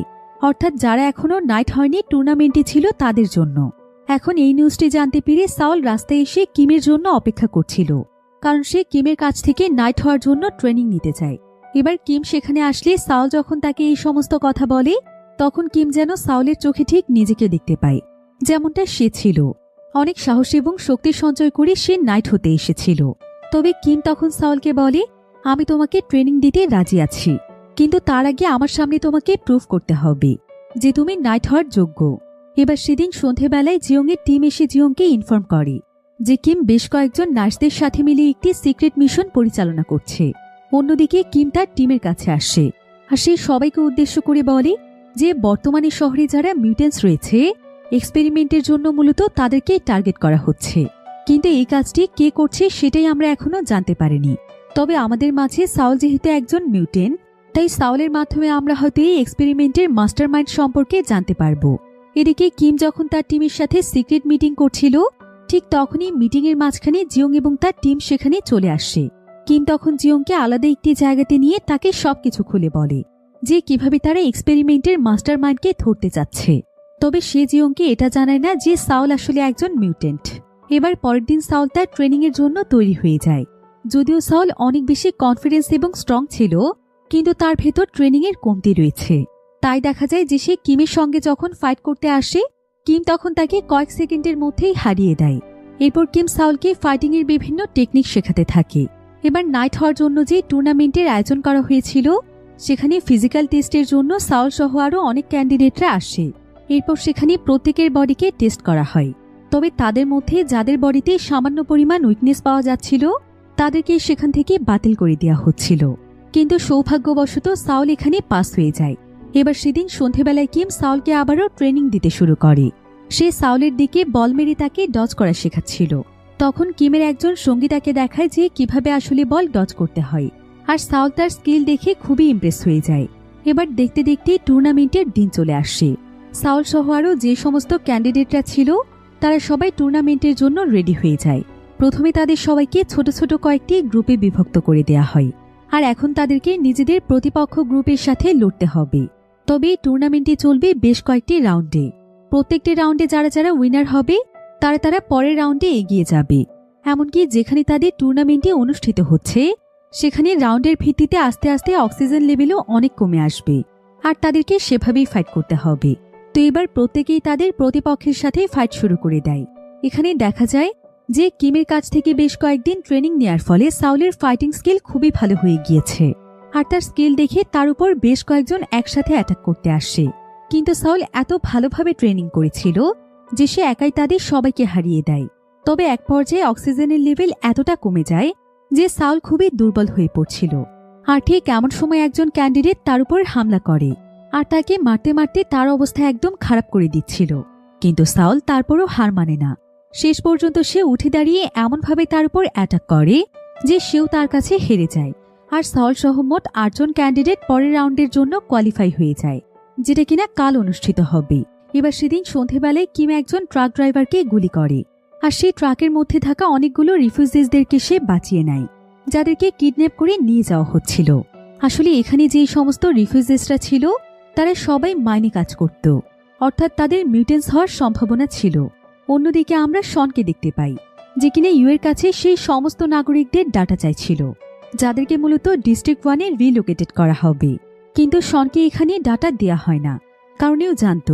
অর্থাৎ যারা এখনো নাইট হয়নি টুর্নামেন্টে ছিল তাদের জন্য। এখন এই নিউজটি জানতে পেরে সাউল রাস্তায় এসে কিমের জন্য অপেক্ষা করছিল, কারণ সে কিমের কাছ থেকে নাইট হওয়ার জন্য ট্রেনিং নিতে চায়। এবার কিম সেখানে আসলে সাউল যখন তাকে এই সমস্ত কথা বলে, তখন কিম যেন সাউলের চোখে ঠিক নিজেকে দেখতে পায়, যেমনটা সে ছিল। অনেক সাহস এবং শক্তি সঞ্চয় করে সে নাইট হতে এসেছিল। তবে কিম তখন সাউলকে বলে, আমি তোমাকে ট্রেনিং দিতে রাজি আছি, কিন্তু তার আগে আমার সামনে তোমাকে প্রুফ করতে হবে যে তুমি নাইট হওয়ার যোগ্য। এবার সেদিন সন্ধেবেলায় জিয়ংয়ের টিম এসে জিয়ংকে ইনফর্ম করে যে কিম বেশ কয়েকজন নার্সদের সাথে মিলে একটি সিক্রেট মিশন পরিচালনা করছে। অন্যদিকে কিম তার টিমের কাছে আসে, আর সে সবাইকে উদ্দেশ্য করে বলে যে বর্তমানে শহরে যারা মিউটেন্টস রয়েছে, এক্সপেরিমেন্টের জন্য মূলত তাদেরকে টার্গেট করা হচ্ছে। কিন্তু এই কাজটি কে করছে সেটাই আমরা এখনো জানতে পারিনি। তবে আমাদের মাঝে সাউল যেহেতু একজন মিউটেন্ট, তাই সাউলের মাধ্যমে আমরা হয়তো এই এক্সপেরিমেন্টের মাস্টারমাইন্ড সম্পর্কে জানতে পারবো। এদিকে কিম যখন তার টিমের সাথে সিক্রেট মিটিং করছিল, ঠিক তখনই মিটিংয়ের মাঝখানে জিয়ং এবং তার টিম সেখানে চলে আসে। কিম তখন জিয়ংকে আলাদা একটি জায়গাতে নিয়ে তাকে সবকিছু খুলে বলে যে কিভাবে তারা এক্সপেরিমেন্টের মাস্টারমাইন্ডকে ধরতে চাচ্ছে। তবে সে জিয়ংকে এটা জানায় না যে সাউল আসলে একজন মিউটেন্ট। এবার পরের দিন সাউল তার ট্রেনিংয়ের জন্য তৈরি হয়ে যায়। যদিও সাউল অনেক বেশি কনফিডেন্স এবং স্ট্রং ছিল, কিন্তু তার ভেতর ট্রেনিংয়ের কমতি রয়েছে। তাই দেখা যায় যে সে কিমের সঙ্গে যখন ফাইট করতে আসে, কিম তখন তাকে কয়েক সেকেন্ডের মধ্যেই হারিয়ে দেয়। এরপর কিম সাউলকে ফাইটিংয়ের বিভিন্ন টেকনিক শেখাতে থাকে। এবার নাইট হওয়ার জন্য যে টুর্নামেন্টের আয়োজন করা হয়েছিল, সেখানে ফিজিক্যাল টেস্টের জন্য সাউল সহ আরও অনেক ক্যান্ডিডেটরা আসে। এরপর সেখানে প্রত্যেকের বডিকে টেস্ট করা হয়। তবে তাদের মধ্যে যাদের বডিতে সামান্য পরিমাণ উইকনেস পাওয়া যাচ্ছিল, তাদেরকে সেখান থেকে বাতিল করে দেওয়া হচ্ছিল। কিন্তু সৌভাগ্যবশত সাউল এখানে পাস হয়ে যায়। এবার সেদিন সন্ধেবেলায় কিম সাউলকে আবারও ট্রেনিং দিতে শুরু করে। সে সাউলের দিকে বল মেরে তাকে ডজ করা শেখাচ্ছিল। তখন কিমের একজন সঙ্গী তাকে দেখায় যে কিভাবে আসলে বল ডজ করতে হয়, আর সাউল তার স্কিল দেখে খুবই ইমপ্রেস হয়ে যায়। এবার দেখতে দেখতে টুর্নামেন্টের দিন চলে আসে। সাউল সহ আরও যে সমস্ত ক্যান্ডিডেটরা ছিল, তারা সবাই টুর্নামেন্টের জন্য রেডি হয়ে যায়। প্রথমে তাদের সবাইকে ছোট ছোট কয়েকটি গ্রুপে বিভক্ত করে দেয়া হয়, আর এখন তাদেরকে নিজেদের প্রতিপক্ষ গ্রুপের সাথে লড়তে হবে। তবে টুর্নামেন্টে চলবে বেশ কয়েকটি রাউন্ডে। প্রত্যেকটি রাউন্ডে যারা যারা উইনার হবে তারা পরের রাউন্ডে এগিয়ে যাবে। এমনকি যেখানে তাদের টুর্নামেন্টে অনুষ্ঠিত হচ্ছে, সেখানে রাউন্ডের ভিত্তিতে আস্তে আস্তে অক্সিজেন লেভেলও অনেক কমে আসবে, আর তাদেরকে সেভাবেই ফাইট করতে হবে। তো এবার প্রত্যেকেই তাদের প্রতিপক্ষের সাথে ফাইট শুরু করে দেয়। এখানে দেখা যায় যে কিমের কাছ থেকে বেশ কয়েকদিন ট্রেনিং নেয়ার ফলে সাউলের ফাইটিং স্কিল খুবই ভালো হয়ে গিয়েছে, আর তার স্কিল দেখে তার উপর বেশ কয়েকজন একসাথে অ্যাটাক করতে আসে। কিন্তু সাউল এত ভালোভাবে ট্রেনিং করেছিল যে সে একাই তাদের সবাইকে হারিয়ে দেয়। তবে এক পর্যায়ে অক্সিজেনের লেভেল এতটা কমে যায় যে সাউল খুবই দুর্বল হয়ে পড়ছিল। আর ঠিক এমন সময় একজন ক্যান্ডিডেট তার উপর হামলা করে, আর তাকে মারতে মারতে তার অবস্থা একদম খারাপ করে দিচ্ছিল। কিন্তু সাউল তারপরও হার মানে না। শেষ পর্যন্ত সে উঠে দাঁড়িয়ে এমনভাবে তার উপর অ্যাটাক করে যে সেও তার কাছে হেরে যায়। আর সাউল সহ মোট 8 জন ক্যান্ডিডেট পরের রাউন্ডের জন্য কোয়ালিফাই হয়ে যায়, যেটা কিনা কাল অনুষ্ঠিত হবে। এবার সেদিন সন্ধেবেলায় কিম একজন ট্রাক ড্রাইভারকে গুলি করে, আর সেই ট্রাকের মধ্যে থাকা অনেকগুলো রিফিউজিসদেরকে সে বাঁচিয়ে নেয়, যাদেরকে কিডন্যাপ করে নিয়ে যাওয়া হচ্ছিল। আসলে এখানে যে সমস্ত রিফিউজিসরা ছিল, তারা সবাই মাইনে কাজ করত, অর্থাৎ তাদের মিউটেন্স হওয়ার সম্ভাবনা ছিল। অন্যদিকে আমরা শনকে দেখতে পাই, যে কিনা ইউএর কাছে সেই সমস্ত নাগরিকদের ডাটা চাইছিল, যাদেরকে মূলত ডিস্ট্রিক্ট 1-এ রিলোকেটেড করা হবে। কিন্তু শনকে এখানে ডাটা দেয়া হয় না, কারণ এও জানত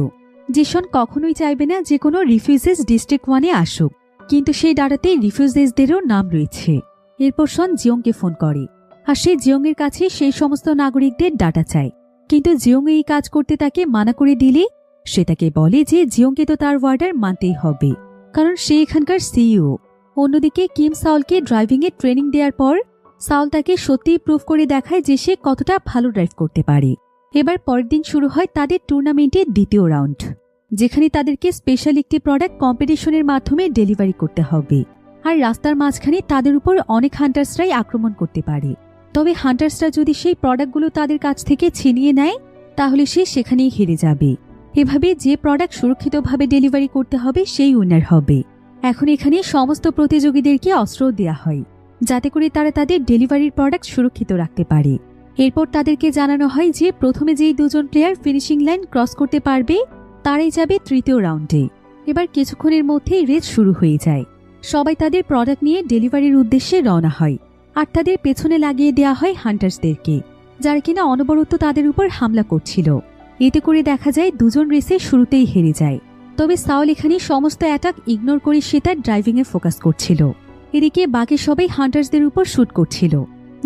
যে শন কখনোই চাইবে না যে কোনো রিফিউজিস ডিস্ট্রিক্ট 1-এ আসুক। কিন্তু সেই ডাটাতে রিফিউজিসদেরও নাম রয়েছে। এরপর শন জিয়ংকে ফোন করে, আর সে জিয়ংয়ের কাছে সেই সমস্ত নাগরিকদের ডাটা চায়। কিন্তু জিয়ং এই কাজ করতে তাকে মানা করে দিলে সে তাকে বলে যে জিয়ংকে তো তার ওয়ার্ডার মানতেই হবে, কারণ সে এখানকার সিইও। অন্যদিকে কিম সাউলকে ড্রাইভিংয়ের ট্রেনিং দেওয়ার পর সাউল তাকে সত্যিই প্রুভ করে দেখায় যে সে কতটা ভালো ড্রাইভ করতে পারে। এবার পরের দিন শুরু হয় তাদের টুর্নামেন্টের দ্বিতীয় রাউন্ড। যেখানে তাদেরকে স্পেশাল একটি প্রোডাক্ট কম্পিটিশনের মাধ্যমে ডেলিভারি করতে হবে। আর রাস্তার মাঝখানে তাদের উপর অনেক হান্টার্সরাই আক্রমণ করতে পারে। তবে হান্টার্সরা যদি সেই প্রোডাক্টগুলো তাদের কাছ থেকে ছিনিয়ে নেয় তাহলে সে সেখানেই হেরে যাবে। এভাবে যে প্রোডাক্ট সুরক্ষিতভাবে ডেলিভারি করতে হবে সেই উইনার হবে। এখন এখানে সমস্ত প্রতিযোগীদেরকে অস্ত্র দেওয়া হয় যাতে করে তারা তাদের ডেলিভারির প্রোডাক্ট সুরক্ষিত রাখতে পারে। এরপর তাদেরকে জানানো হয় যে প্রথমে যেই দুজন প্লেয়ার ফিনিশিং লাইন ক্রস করতে পারবে তারাই যাবে তৃতীয় রাউন্ডে। এবার কিছুক্ষণের মধ্যেই রেস শুরু হয়ে যায়। সবাই তাদের প্রোডাক্ট নিয়ে ডেলিভারির উদ্দেশ্যে রওনা হয় আর তাদের পেছনে লাগিয়ে দেওয়া হয় হান্টার্সদেরকে, যারা কিনা অনবরত তাদের উপর হামলা করছিল। এতে করে দেখা যায় দুজন রেসে শুরুতেই হেরে যায়। তবে সাউল এখানে সমস্ত অ্যাটাক ইগনোর করে সে তার ড্রাইভিংয়ে ফোকাস করছিল। এদিকে বাকি সবাই হান্টার্সদের উপর শুট করছিল,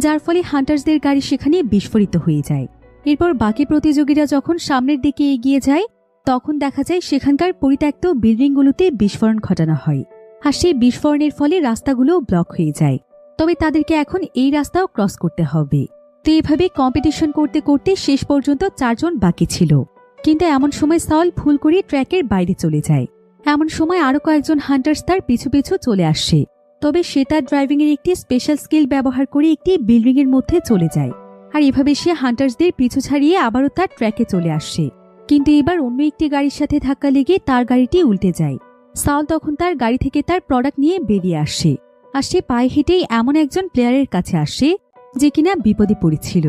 যার ফলে হান্টার্সদের গাড়ি সেখানে বিস্ফোরিত হয়ে যায়। এরপর বাকি প্রতিযোগীরা যখন সামনের দিকে এগিয়ে যায় তখন দেখা যায় সেখানকার পরিত্যক্ত বিল্ডিংগুলোতে বিস্ফোরণ ঘটানো হয় আর সেই বিস্ফোরণের ফলে রাস্তাগুলো ব্লক হয়ে যায়। তবে তাদেরকে এখন এই রাস্তাও ক্রস করতে হবে। তো এভাবে কম্পিটিশন করতে করতে শেষ পর্যন্ত 4 জন বাকি ছিল। কিন্তু এমন সময় সাউল ভুল করে ট্র্যাকের বাইরে চলে যায়। এমন সময় আরো কয়েকজন হান্টার্স তার পিছু পিছু চলে আসে। তবে সে তার ড্রাইভিংয়ের একটি স্পেশাল স্কিল ব্যবহার করে একটি বিল্ডিংয়ের মধ্যে চলে যায় আর এভাবে সে হান্টার্সদের পিছু ছাড়িয়ে আবারও তার ট্র্যাকে চলে আসে। কিন্তু এবার অন্য একটি গাড়ির সাথে ধাক্কা লেগে তার গাড়িটি উল্টে যায়। সাউল তখন তার গাড়ি থেকে তার প্রোডাক্ট নিয়ে বেরিয়ে আসে আর সে পায়ে হেঁটেই এমন একজন প্লেয়ারের কাছে আসে যে কিনা বিপদে পড়েছিল।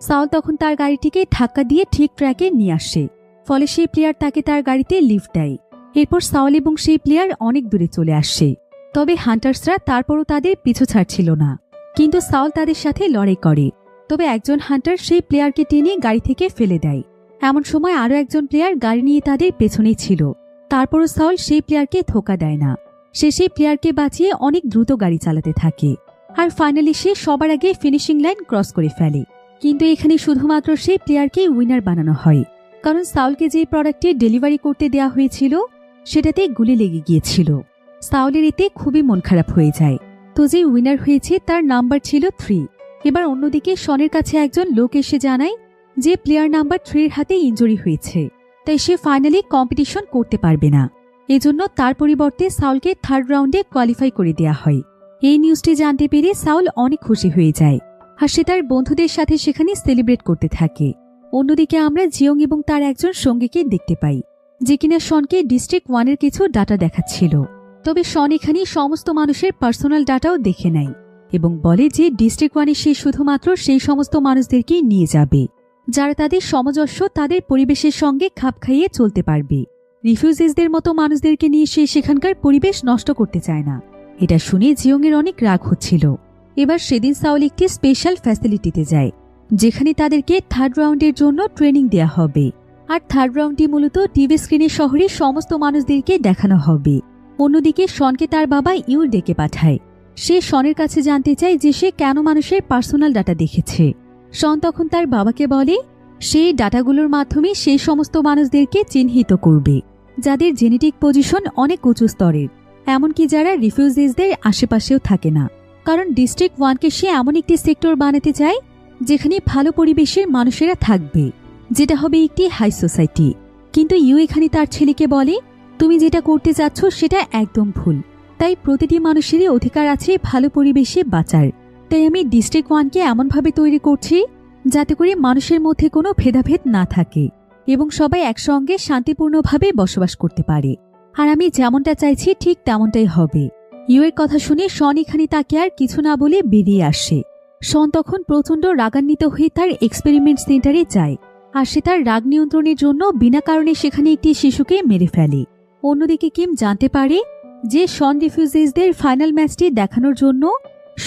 সাউল তখন তার গাড়িটিকে ধাক্কা দিয়ে ঠিক ট্র্যাকে নিয়ে আসে, ফলে সেই প্লেয়ার তাকে তার গাড়িতে লিফট দেয়। এরপর সাউল এবং সেই প্লেয়ার অনেক দূরে চলে আসে। তবে হান্টার্সরা তারপরও তাদের পিছু ছাড়ছিল না, কিন্তু সাউল তাদের সাথে লড়াই করে। তবে একজন হান্টার সেই প্লেয়ারকে টেনে গাড়ি থেকে ফেলে দেয়। এমন সময় আরও একজন প্লেয়ার গাড়ি নিয়ে তাদের পেছনেই ছিল। তারপরও সাউল সেই প্লেয়ারকে ধোঁকা দেয় না, সে সেই প্লেয়ারকে বাঁচিয়ে অনেক দ্রুত গাড়ি চালাতে থাকে আর ফাইনালি সে সবার আগে ফিনিশিং লাইন ক্রস করে ফেলে। কিন্তু এখানে শুধুমাত্র সেই প্লেয়ারকেই উইনার বানানো হয়, কারণ সাউলকে যে প্রোডাক্টটি ডেলিভারি করতে দেওয়া হয়েছিল সেটাতে গুলি লেগে গিয়েছিল। সাউলের এতে খুবই মন খারাপ হয়ে যায়। তো যে উইনার হয়েছে তার নাম্বার ছিল 3। এবার অন্যদিকে শনের কাছে একজন লোক এসে জানায় যে প্লেয়ার নাম্বার 3-এর হাতে ইনজুরি হয়েছে, তাই সে ফাইনালি কম্পিটিশন করতে পারবে না। এজন্য তার পরিবর্তে সাউলকে 3rd রাউন্ডে কোয়ালিফাই করে দেওয়া হয়। এই নিউজটি জানতে পেরে সাউল অনেক খুশি হয়ে যায় আর সে তার বন্ধুদের সাথে সেখানে সেলিব্রেট করতে থাকে। অন্যদিকে আমরা জিয়ং এবং তার একজন সঙ্গীকে দেখতে পাই যে কিনা শনকে ডিস্ট্রিক্ট 1-এর কিছু ডাটা দেখাচ্ছিল। তবে শন এখানে সমস্ত মানুষের পার্সোনাল ডাটাও দেখে নেয় এবং বলে যে ডিস্ট্রিক্ট 1-এ সে শুধুমাত্র সেই সমস্ত মানুষদেরকেই নিয়ে যাবে যারা তাদের সামঞ্জস্য তাদের পরিবেশের সঙ্গে খাপ খাইয়ে চলতে পারবে। রিফিউজিসদের মতো মানুষদেরকে নিয়ে সে সেখানকার পরিবেশ নষ্ট করতে চায় না। এটা শুনে জিয়ংয়ের অনেক রাগ হচ্ছিল। এবার সেদিন সাউল একটি স্পেশাল ফ্যাসিলিটিতে যায় যেখানে তাদেরকে 3rd রাউন্ডের জন্য ট্রেনিং দেয়া হবে। আর 3rd রাউন্ডটি মূলত টিভি স্ক্রিনে শহরের সমস্ত মানুষদেরকে দেখানো হবে। অন্যদিকে শনকে তার বাবা ইউল ডেকে পাঠায়। সে শনের কাছে জানতে চায় যে সে কেন মানুষের পার্সোনাল ডাটা দেখেছে। শন তখন তার বাবাকে বলে সেই ডাটাগুলোর মাধ্যমে সেই সমস্ত মানুষদেরকে চিহ্নিত করবে যাদের জেনেটিক পজিশন অনেক উঁচু স্তরের, এমনকি যারা রিফিউজিসদের আশেপাশেও থাকে না। কারণ ডিস্ট্রিক্ট 1-কে সে এমন একটি সেক্টর বানাতে চায় যেখানে ভালো পরিবেশের মানুষেরা থাকবে, যেটা হবে একটি হাই সোসাইটি। কিন্তু ইউ এখানে তার ছেলেকে বলে তুমি যেটা করতে যাচ্ছ সেটা একদম ভুল। তাই প্রতিটি মানুষেরই অধিকার আছে ভালো পরিবেশে বাঁচার। তাই আমি ডিস্ট্রিক্ট 1-কে এমনভাবে তৈরি করছি যাতে করে মানুষের মধ্যে কোনো ভেদাভেদ না থাকে এবং সবাই একসঙ্গে শান্তিপূর্ণভাবে বসবাস করতে পারে। আর আমি যেমনটা চাইছি ঠিক তেমনটাই হবে। ইউ এর কথা শুনে শন এখানে তাকে আর কিছু না বলে বেরিয়ে আসে। শন তখন প্রচণ্ড রাগান্বিত হয়ে তার এক্সপেরিমেন্ট সেন্টারে যায় আর সে তার রাগ নিয়ন্ত্রণের জন্য বিনা কারণে সেখানে একটি শিশুকে মেরে ফেলে। অন্যদিকে কিম জানতে পারে যে শন রিফিউজিসদের ফাইনাল ম্যাচটি দেখানোর জন্য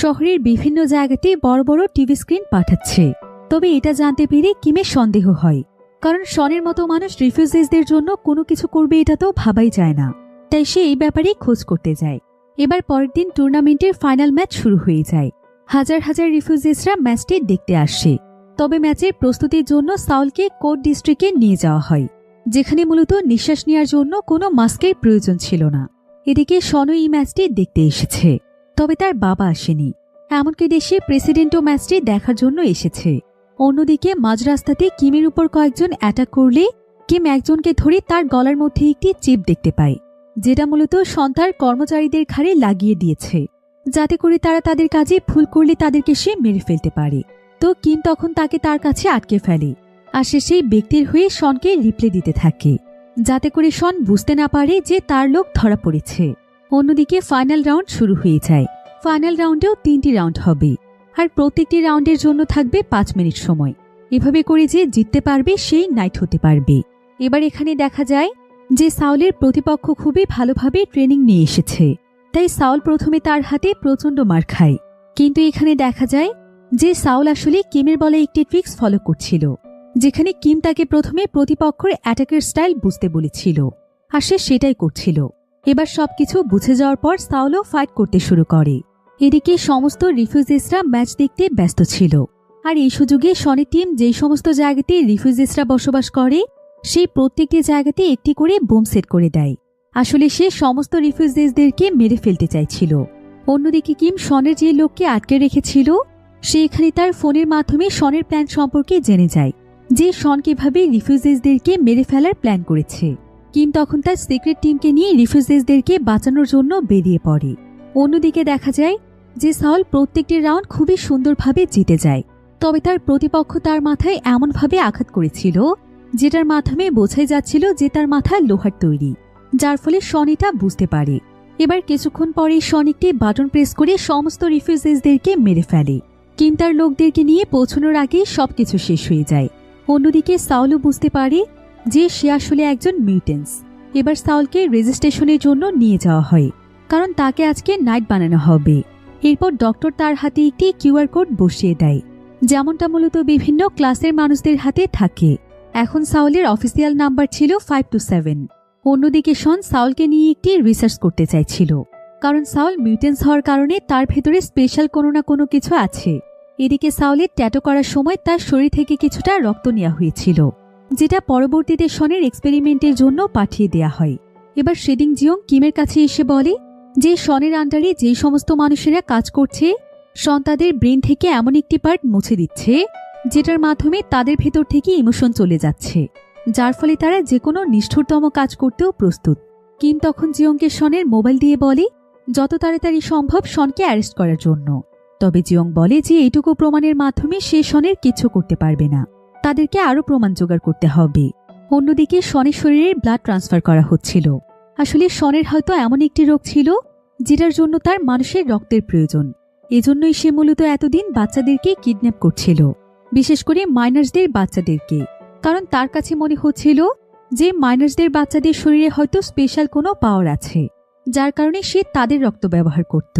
শহরের বিভিন্ন জায়গাতে বড় বড় টিভি স্ক্রিন পাঠাচ্ছে। তবে এটা জানতে পেরে কিমের সন্দেহ হয়, কারণ শনের মতো মানুষ রিফিউজিসদের জন্য কোনো কিছু করবে এটা তো ভাবাই যায় না। তাই সে এই ব্যাপারে খোঁজ করতে যায়। এবার পরের দিন টুর্নামেন্টের ফাইনাল ম্যাচ শুরু হয়ে যায়। হাজার হাজার রিফিউজিসরা ম্যাচটি দেখতে আসে। তবে ম্যাচের প্রস্তুতির জন্য সাউলকে কোড ডিস্ট্রিক্টে নিয়ে যাওয়া হয়, যেখানে মূলত নিঃশ্বাস নেওয়ার জন্য কোনো মাস্কের প্রয়োজন ছিল না। এদিকে শনও এই ম্যাচটি দেখতে এসেছে, তবে তার বাবা আসেনি। এমনকি দেশের প্রেসিডেন্টও ম্যাচটি দেখার জন্য এসেছে। অন্যদিকে মাঝ রাস্তাতে কিমের উপর কয়েকজন অ্যাটাক করলে কিম একজনকে ধরে তার গলার মধ্যে একটি চিপ দেখতে পায়, যেটা মূলত শন তার কর্মচারীদের ঘাড়ে লাগিয়ে দিয়েছে, যাতে করে তারা তাদের কাজে ভুল করলে তাদেরকে সে মেরে ফেলতে পারে। তো কিম তখন তাকে তার কাছে আটকে ফেলে, আর সে সেই ব্যক্তির হয়ে শনকে রিপ্লে দিতে থাকে, যাতে করে শন বুঝতে না পারে যে তার লোক ধরা পড়েছে। অন্যদিকে ফাইনাল রাউন্ড শুরু হয়ে যায়। ফাইনাল রাউন্ডেও 3টি রাউন্ড হবে, আর প্রত্যেকটি রাউন্ডের জন্য থাকবে 5 মিনিট সময়। এভাবে করে যে জিততে পারবে সেই নাইট হতে পারবে। এবার এখানে দেখা যায় যে সাউলের প্রতিপক্ষ খুবই ভালোভাবে ট্রেনিং নিয়ে এসেছে, তাই সাউল প্রথমে তার হাতে প্রচণ্ড মার খায়। কিন্তু এখানে দেখা যায় যে সাউল আসলে কিমের বলে একটি ট্রিক্স ফলো করছিল, যেখানে কিম তাকে প্রথমে প্রতিপক্ষের অ্যাটাকের স্টাইল বুঝতে বলেছিল, আর সে সেটাই করছিল। এবার সবকিছু বুঝে যাওয়ার পর সাউলও ফাইট করতে শুরু করে। এদিকে সমস্ত রিফিউজিসরা ম্যাচ দেখতে ব্যস্ত ছিল, আর এই সুযোগে শনের টিম যেই সমস্ত জায়গাতে রিফিউজিসরা বসবাস করে সেই প্রত্যেকটি জায়গাতে একটি করে বোম সেট করে দেয়। আসলে সে সমস্ত রিফিউজিসদেরকে মেরে ফেলতে চাইছিল। অন্যদিকে কিম শনের যে লোককে আটকে রেখেছিল সে এখানে তার ফোনের মাধ্যমে শনের প্ল্যান সম্পর্কে জেনে যায়, যে শন কিভাবে রিফিউজিসদেরকে মেরে ফেলার প্ল্যান করেছে। কিম তখন তার সিক্রেট টিমকে নিয়ে রিফিউজিসদেরকে বাঁচানোর জন্য বেরিয়ে পড়ে। অন্যদিকে দেখা যায় যে সাউল প্রত্যেকটি রাউন্ড খুবই সুন্দরভাবে জিতে যায়, তবে তার প্রতিপক্ষ তার মাথায় এমনভাবে আঘাত করেছিল যেটার মাধ্যমে বোঝাই যাচ্ছিল যে তার মাথা লোহার তৈরি, যার ফলে শন এটা বুঝতে পারে। এবার কিছুক্ষণ পরে শন একটি বাটন প্রেস করে সমস্ত রিফিউজিসদেরকে মেরে ফেলে। কিম তার লোকদেরকে নিয়ে পৌঁছানোর আগেই সবকিছু শেষ হয়ে যায়। অন্যদিকে সাউলও বুঝতে পারে যে সে আসলে একজন মিউটেন্টস। এবার সাউলকে রেজিস্ট্রেশনের জন্য নিয়ে যাওয়া হয়, কারণ তাকে আজকে নাইট বানানো হবে। এরপর ডক্টর তার হাতে একটি কিউআর কোড বসিয়ে দেয়, যেমনটা মূলত বিভিন্ন ক্লাসের মানুষদের হাতে থাকে। এখন সাউলের অফিসিয়াল নাম্বার ছিল 527। অন্যদিকে শন সাউলকে নিয়ে একটি রিসার্চ করতে চাইছিল, কারণ সাউল মিউটেন্টস হওয়ার কারণে তার ভেতরে স্পেশাল কোনো না কোনো কিছু আছে। এদিকে সাউলের ট্যাটু করার সময় তার শরীর থেকে কিছুটা রক্ত নেওয়া হয়েছিল, যেটা পরবর্তীতে শনের এক্সপেরিমেন্টের জন্য পাঠিয়ে দেয়া হয়। এবার শেডিং জিয়ং কিমের কাছে এসে বলে যে শনের আন্ডারে যে সমস্ত মানুষেরা কাজ করছে শন তাদের ব্রেন থেকে এমন একটি পার্ট মুছে দিচ্ছে যেটার মাধ্যমে তাদের ভেতর থেকে ইমোশন চলে যাচ্ছে, যার ফলে তারা যে কোনো নিষ্ঠুরতম কাজ করতেও প্রস্তুত। কিম তখন জিয়ংকে শনের মোবাইল দিয়ে বলে যত তাড়াতাড়ি সম্ভব শনকে অ্যারেস্ট করার জন্য। তবে জিয়ং বলে যে এইটুকু প্রমাণের মাধ্যমে সে শনের কিছু করতে পারবে না, তাদেরকে আরও প্রমাণ জোগাড় করতে হবে। অন্যদিকে শনের শরীরে ব্লাড ট্রান্সফার করা হচ্ছিল। আসলে শনের হয়তো এমন একটি রোগ ছিল যেটার জন্য তার মানুষের রক্তের প্রয়োজন। এজন্যই সে মূলত এতদিন বাচ্চাদেরকে কিডন্যাপ করছিল, বিশেষ করে মাইনার্সদের বাচ্চাদেরকে, কারণ তার কাছে মনে হচ্ছিল যে মাইনার্সদের বাচ্চাদের শরীরে হয়তো স্পেশাল কোনো পাওয়ার আছে, যার কারণে সে তাদের রক্ত ব্যবহার করত।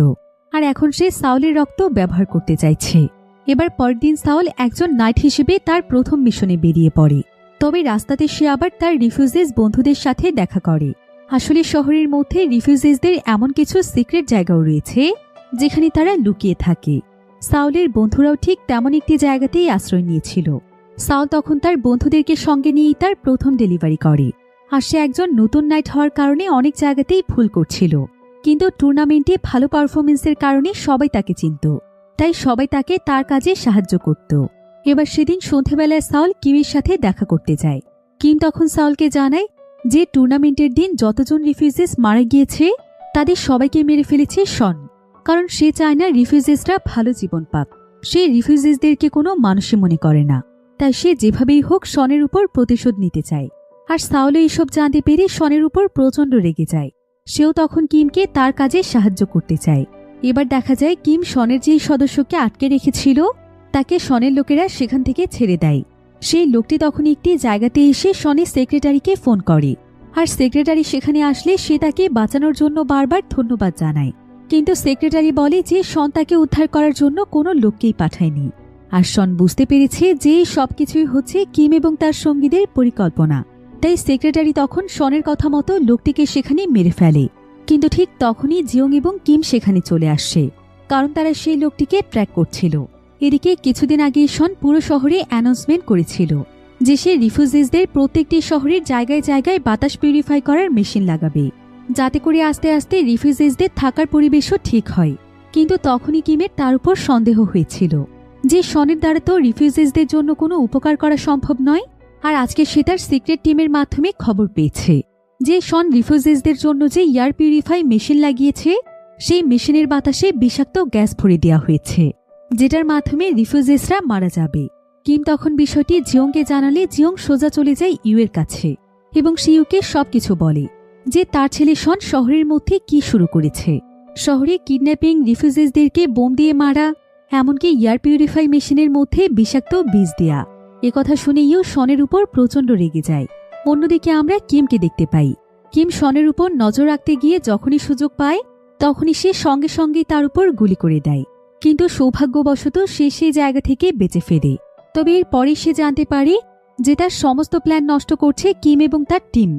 আর এখন সে সাউলের রক্ত ব্যবহার করতে চাইছে। এবার পরের দিন সাউল একজন নাইট হিসেবে তার প্রথম মিশনে বেরিয়ে পড়ে। তবে রাস্তাতে সে আবার তার রিফিউজিস বন্ধুদের সাথে দেখা করে। আসলে শহরের মধ্যে রিফিউজিসদের এমন কিছু সিক্রেট জায়গাও রয়েছে যেখানে তারা লুকিয়ে থাকে। সাউলের বন্ধুরাও ঠিক তেমন একটি জায়গাতেই আশ্রয় নিয়েছিল। সাউল তখন তার বন্ধুদেরকে সঙ্গে নিয়েই তার প্রথম ডেলিভারি করে। আর সে একজন নতুন নাইট হওয়ার কারণে অনেক জায়গাতেই ভুল করছিল, কিন্তু টুর্নামেন্টে ভালো পারফরমেন্সের কারণে সবাই তাকে চিনত, তাই সবাই তাকে তার কাজে সাহায্য করত। এবার সেদিন সন্ধ্যাবেলায় সাউল কিমের সাথে দেখা করতে যায়। কিম তখন সাউলকে জানায় যে টুর্নামেন্টের দিন যতজন রিফিউজিস মারা গিয়েছে তাদের সবাইকে মেরে ফেলেছে শন, কারণ সে চায় না রিফিউজিসরা ভালো জীবন পাক। সে রিফিউজিসদেরকে কোনো মানুষই মনে করে না, তাই সে যেভাবেই হোক শনের উপর প্রতিশোধ নিতে চায়। আর সাউলও এইসব জানতে পেরে শনের উপর প্রচণ্ড রেগে যায়। সেও তখন কিমকে তার কাজে সাহায্য করতে চায়। এবার দেখা যায় কিম শনের যেই সদস্যকে আটকে রেখেছিল তাকে শনের লোকেরা সেখান থেকে ছেড়ে দেয়। সেই লোকটি তখন একটি জায়গাতে এসে শনের সেক্রেটারিকে ফোন করে, আর সেক্রেটারি সেখানে আসলে সে তাকে বাঁচানোর জন্য বারবার ধন্যবাদ জানায়। কিন্তু সেক্রেটারি বলে যে শন তাকে উদ্ধার করার জন্য কোনো লোককেই পাঠায়নি। আর শন বুঝতে পেরেছে যে সবকিছুই হচ্ছে কিম এবং তার সঙ্গীদের পরিকল্পনা। তাই সেক্রেটারি তখন শনের কথা মতো লোকটিকে সেখানে মেরে ফেলে। কিন্তু ঠিক তখনই জিয়ং এবং কিম সেখানে চলে আসে, কারণ তারা সেই লোকটিকে ট্র্যাক করছিল। এদিকে কিছুদিন আগে শন পুরো শহরে অ্যানাউন্সমেন্ট করেছিল যে সে রিফিউজিসদের প্রত্যেকটি শহরের জায়গায় জায়গায় বাতাস পিউরিফাই করার মেশিন লাগাবে, যাতে করে আস্তে আস্তে রিফিউজিসদের থাকার পরিবেশও ঠিক হয়। কিন্তু তখনই কিমের তার উপর সন্দেহ হয়েছিল যে শনের দ্বারা তো রিফিউজিসদের জন্য কোনো উপকার করা সম্ভব নয়, আর আজকে সে তার সিক্রেট টিমের মাধ্যমে খবর পেয়েছে যে শন রিফিউজিসদের জন্য যে এয়ার পিউরিফাই মেশিন লাগিয়েছে সেই মেশিনের বাতাসে বিষাক্ত গ্যাস ভরে দেওয়া হয়েছে, যেটার মাধ্যমে রিফিউজিসরা মারা যাবে। কিম তখন বিষয়টি জিওংকে জানালে জিওং সোজা চলে যায় ইউয়ের কাছে এবং সে ইউকে সবকিছু বলে যে তার ছেলে শন শহরের মধ্যে কি শুরু করেছে। শহরে কিডন্যাপিং, রিফিউজিসদেরকে বোম দিয়ে মারা, এমনকি এয়ার পিউরিফাই মেশিনের মধ্যে বিষাক্ত বীজ দেয়া। একথা শুনে ইউ শনের উপর প্রচণ্ড রেগে যায়। অন্যদিকে আমরা কিমকে দেখতে পাই। কিম শনের উপর নজর রাখতে গিয়ে যখনই সুযোগ পায় তখনই সে সঙ্গে সঙ্গে তার উপর গুলি করে দেয়, কিন্তু সৌভাগ্যবশত সে সেই জায়গা থেকে বেঁচে ফেরে। তবে এর পরে সে জানতে পারে যে তার সমস্ত প্ল্যান নষ্ট করছে কিম এবং তার টিম।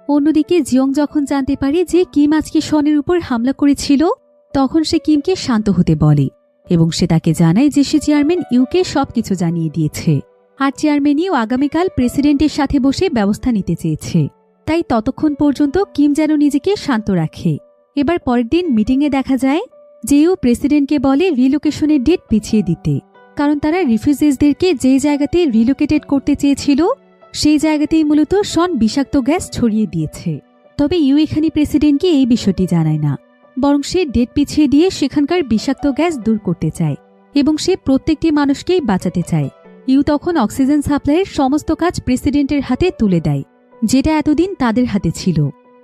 অন্যদিকে জিওং যখন জানতে পারে যে কিম আজকে শনের উপর হামলা করেছিল তখন সে কিমকে শান্ত হতে বলে এবং সে তাকে জানায় যে সে চেয়ারম্যান ইউকে সবকিছু জানিয়ে দিয়েছে আর চেয়ারম্যান ইউ আগামীকাল প্রেসিডেন্টের সাথে বসে ব্যবস্থা নিতে চেয়েছে। তাই ততক্ষণ পর্যন্ত কিম যেন নিজেকে শান্ত রাখে। এবার পরের দিন মিটিংয়ে দেখা যায় যে ইউ প্রেসিডেন্টকে বলে রিলোকেশনের ডেট পিছিয়ে দিতে, কারণ তারা রিফিউজিসদেরকে যে জায়গাতে রিলোকেটেড করতে চেয়েছিল সেই জায়গাতেই মূলত শন বিষাক্ত গ্যাস ছড়িয়ে দিয়েছে। তবে ইউ এখানে প্রেসিডেন্টকে এই বিষয়টি জানায় না, বরং সে ডেট পিছিয়ে দিয়ে সেখানকার বিষাক্ত গ্যাস দূর করতে চায় এবং সে প্রত্যেকটি মানুষকেই বাঁচাতে চায়। ইউ তখন অক্সিজেন সাপ্লাইয়ের সমস্ত কাজ প্রেসিডেন্টের হাতে তুলে দেয়, যেটা এতদিন তাদের হাতে ছিল।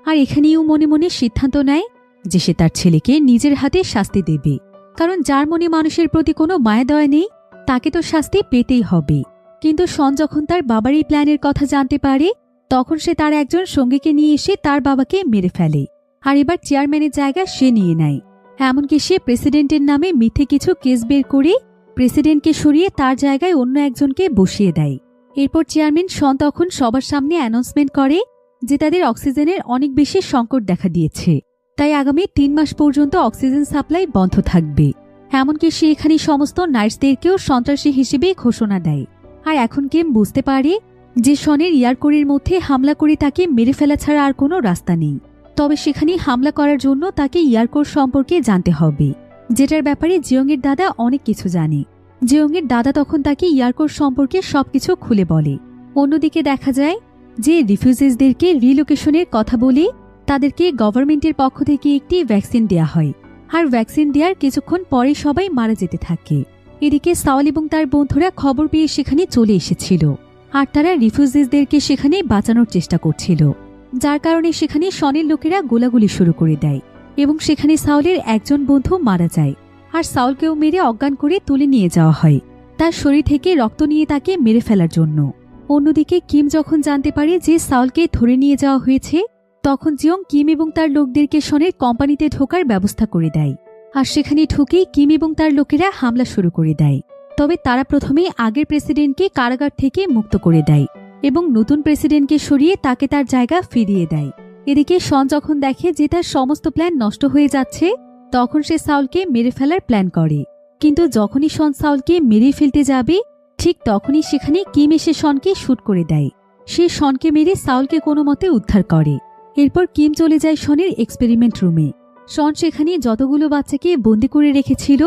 আর এখানে ইউ মনে মনে সিদ্ধান্ত নেয় যে সে তার ছেলেকে নিজের হাতে শাস্তি দেবে, কারণ যার মনে মানুষের প্রতি কোনো মায়া দয়া নেই তাকে তো শাস্তি পেতেই হবে। কিন্তু শন যখন তার বাবার এই প্ল্যানের কথা জানতে পারে তখন সে তার একজন সঙ্গীকে নিয়ে এসে তার বাবাকে মেরে ফেলে আর এবার চেয়ারম্যানের জায়গা সে নিয়ে নেয়। এমনকি সে প্রেসিডেন্টের নামে মিথ্যে কিছু কেস বের করে প্রেসিডেন্টকে সরিয়ে তার জায়গায় অন্য একজনকে বসিয়ে দেয়। এরপর চেয়ারম্যান শন তখন সবার সামনে অ্যানাউন্সমেন্ট করে যে তাদের অক্সিজেনের অনেক বেশি সংকট দেখা দিয়েছে, তাই আগামী 3 মাস পর্যন্ত অক্সিজেন সাপ্লাই বন্ধ থাকবে। এমনকি সে এখানে সমস্ত নার্সদেরকেও সন্ত্রাসী হিসেবে ঘোষণা দেয়। আর এখন কিম বুঝতে পারে যে শনের এয়ারকোরের মধ্যে হামলা করে তাকে মেরে ফেলা ছাড়া আর কোনো রাস্তা নেই। তবে সেখানে হামলা করার জন্য তাকে এয়ারকোর সম্পর্কে জানতে হবে, যেটার ব্যাপারে জিওংয়ের দাদা অনেক কিছু জানে। জিওংয়ের দাদা তখন তাকে এয়ারকোর সম্পর্কে সবকিছু খুলে বলে। অন্যদিকে দেখা যায় যে রিফিউজিসদেরকে রিলোকেশনের কথা বলে তাদেরকে গভর্নমেন্টের পক্ষ থেকে একটি ভ্যাকসিন দেয়া হয়, আর ভ্যাকসিন দেওয়ার কিছুক্ষণ পরে সবাই মারা যেতে থাকে। এদিকে সাওল এবং তার বন্ধুরা খবর পেয়ে সেখানে চলে এসেছিল আর তারা রিফিউজিসদেরকে সেখানে বাঁচানোর চেষ্টা করছিল, যার কারণে সেখানে শনের লোকেরা গোলাগুলি শুরু করে দেয় এবং সেখানে সাওলের একজন বন্ধু মারা যায় আর সাওলকেও মেরে অজ্ঞান করে তুলে নিয়ে যাওয়া হয় তার শরীর থেকে রক্ত নিয়ে তাকে মেরে ফেলার জন্য। অন্যদিকে কিম যখন জানতে পারে যে সাওলকে ধরে নিয়ে যাওয়া হয়েছে তখন জিওং কিম এবং তার লোকদেরকে শনের কোম্পানিতে ঢোকার ব্যবস্থা করে দেয় আর সেখানে ঢুকেই কিম এবং তার লোকেরা হামলা শুরু করে দেয়। তবে তারা প্রথমে আগের প্রেসিডেন্টকে কারাগার থেকে মুক্ত করে দেয় এবং নতুন প্রেসিডেন্টকে সরিয়ে তাকে তার জায়গা ফিরিয়ে দেয়। এদিকে শন যখন দেখে যে তার সমস্ত প্ল্যান নষ্ট হয়ে যাচ্ছে তখন সে সাউলকে মেরে ফেলার প্ল্যান করে, কিন্তু যখনই শন সাউলকে মেরে ফেলতে যাবে ঠিক তখনই সেখানে কিম এসে শনকে শুট করে দেয়। সে শনকে মেরে সাউলকে কোনো মতে উদ্ধার করে। এরপর কিম চলে যায় শনের এক্সপেরিমেন্ট রুমে। শন সেখানে যতগুলো বাচ্চাকে বন্দি করে রেখেছিল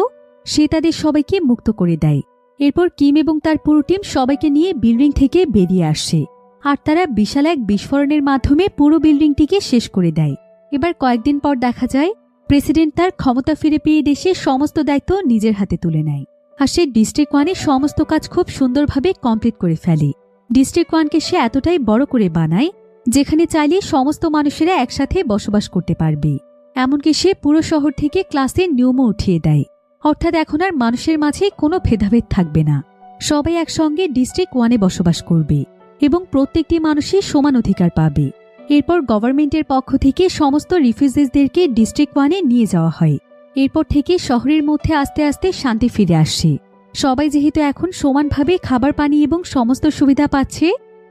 সে তাদের সবাইকে মুক্ত করে দেয়। এরপর কিম এবং তার পুরো টিম সবাইকে নিয়ে বিল্ডিং থেকে বেরিয়ে আসে আর তারা বিশাল এক বিস্ফোরণের মাধ্যমে পুরো বিল্ডিংটিকে শেষ করে দেয়। এবার কয়েকদিন পর দেখা যায় প্রেসিডেন্ট তার ক্ষমতা ফিরে পেয়ে দেশের সমস্ত দায়িত্ব নিজের হাতে তুলে নেয় আর সে ডিস্ট্রিক্ট ওয়ানে সমস্ত কাজ খুব সুন্দরভাবে কমপ্লিট করে ফেলে। ডিস্ট্রিক্ট ওয়ানকে সে এতটাই বড় করে বানায় যেখানে চাইলে সমস্ত মানুষেরা একসাথে বসবাস করতে পারবে। এমনকি সে পুরো শহর থেকে ক্লাসের নিয়মও উঠিয়ে দেয়, অর্থাৎ এখন আর মানুষের মাঝে কোনো ভেদাভেদ থাকবে না। সবাই একসঙ্গে ডিস্ট্রিক্ট ওয়ানে বসবাস করবে এবং প্রত্যেকটি মানুষই সমান অধিকার পাবে। এরপর গভর্নমেন্টের পক্ষ থেকে সমস্ত রিফিউজিসদেরকে ডিস্ট্রিক্ট ওয়ানে নিয়ে যাওয়া হয়। এরপর থেকে শহরের মধ্যে আস্তে আস্তে শান্তি ফিরে আসে। সবাই যেহেতু এখন সমানভাবে খাবার পানি এবং সমস্ত সুবিধা পাচ্ছে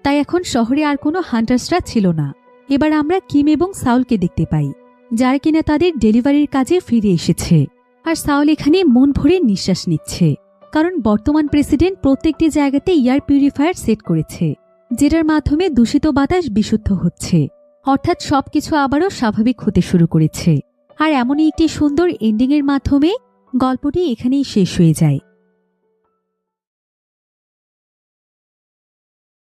তাই এখন শহরে আর কোনো হান্টার্সরা ছিল না। এবার আমরা কিম এবং সাউলকে দেখতে পাই যারা কিনা তাদের ডেলিভারির কাজে ফিরে এসেছে। আর সাউল এখানে মন ভরে নিঃশ্বাস নিচ্ছে, কারণ বর্তমান প্রেসিডেন্ট প্রত্যেকটি জায়গাতে এয়ার পিউরিফায়ার সেট করেছে যেটার মাধ্যমে দূষিত বাতাস বিশুদ্ধ হচ্ছে, অর্থাৎ সবকিছু আবারও স্বাভাবিক হতে শুরু করেছে। আর এমনই একটি সুন্দর এন্ডিংয়ের মাধ্যমে গল্পটি এখানেই শেষ হয়ে যায়।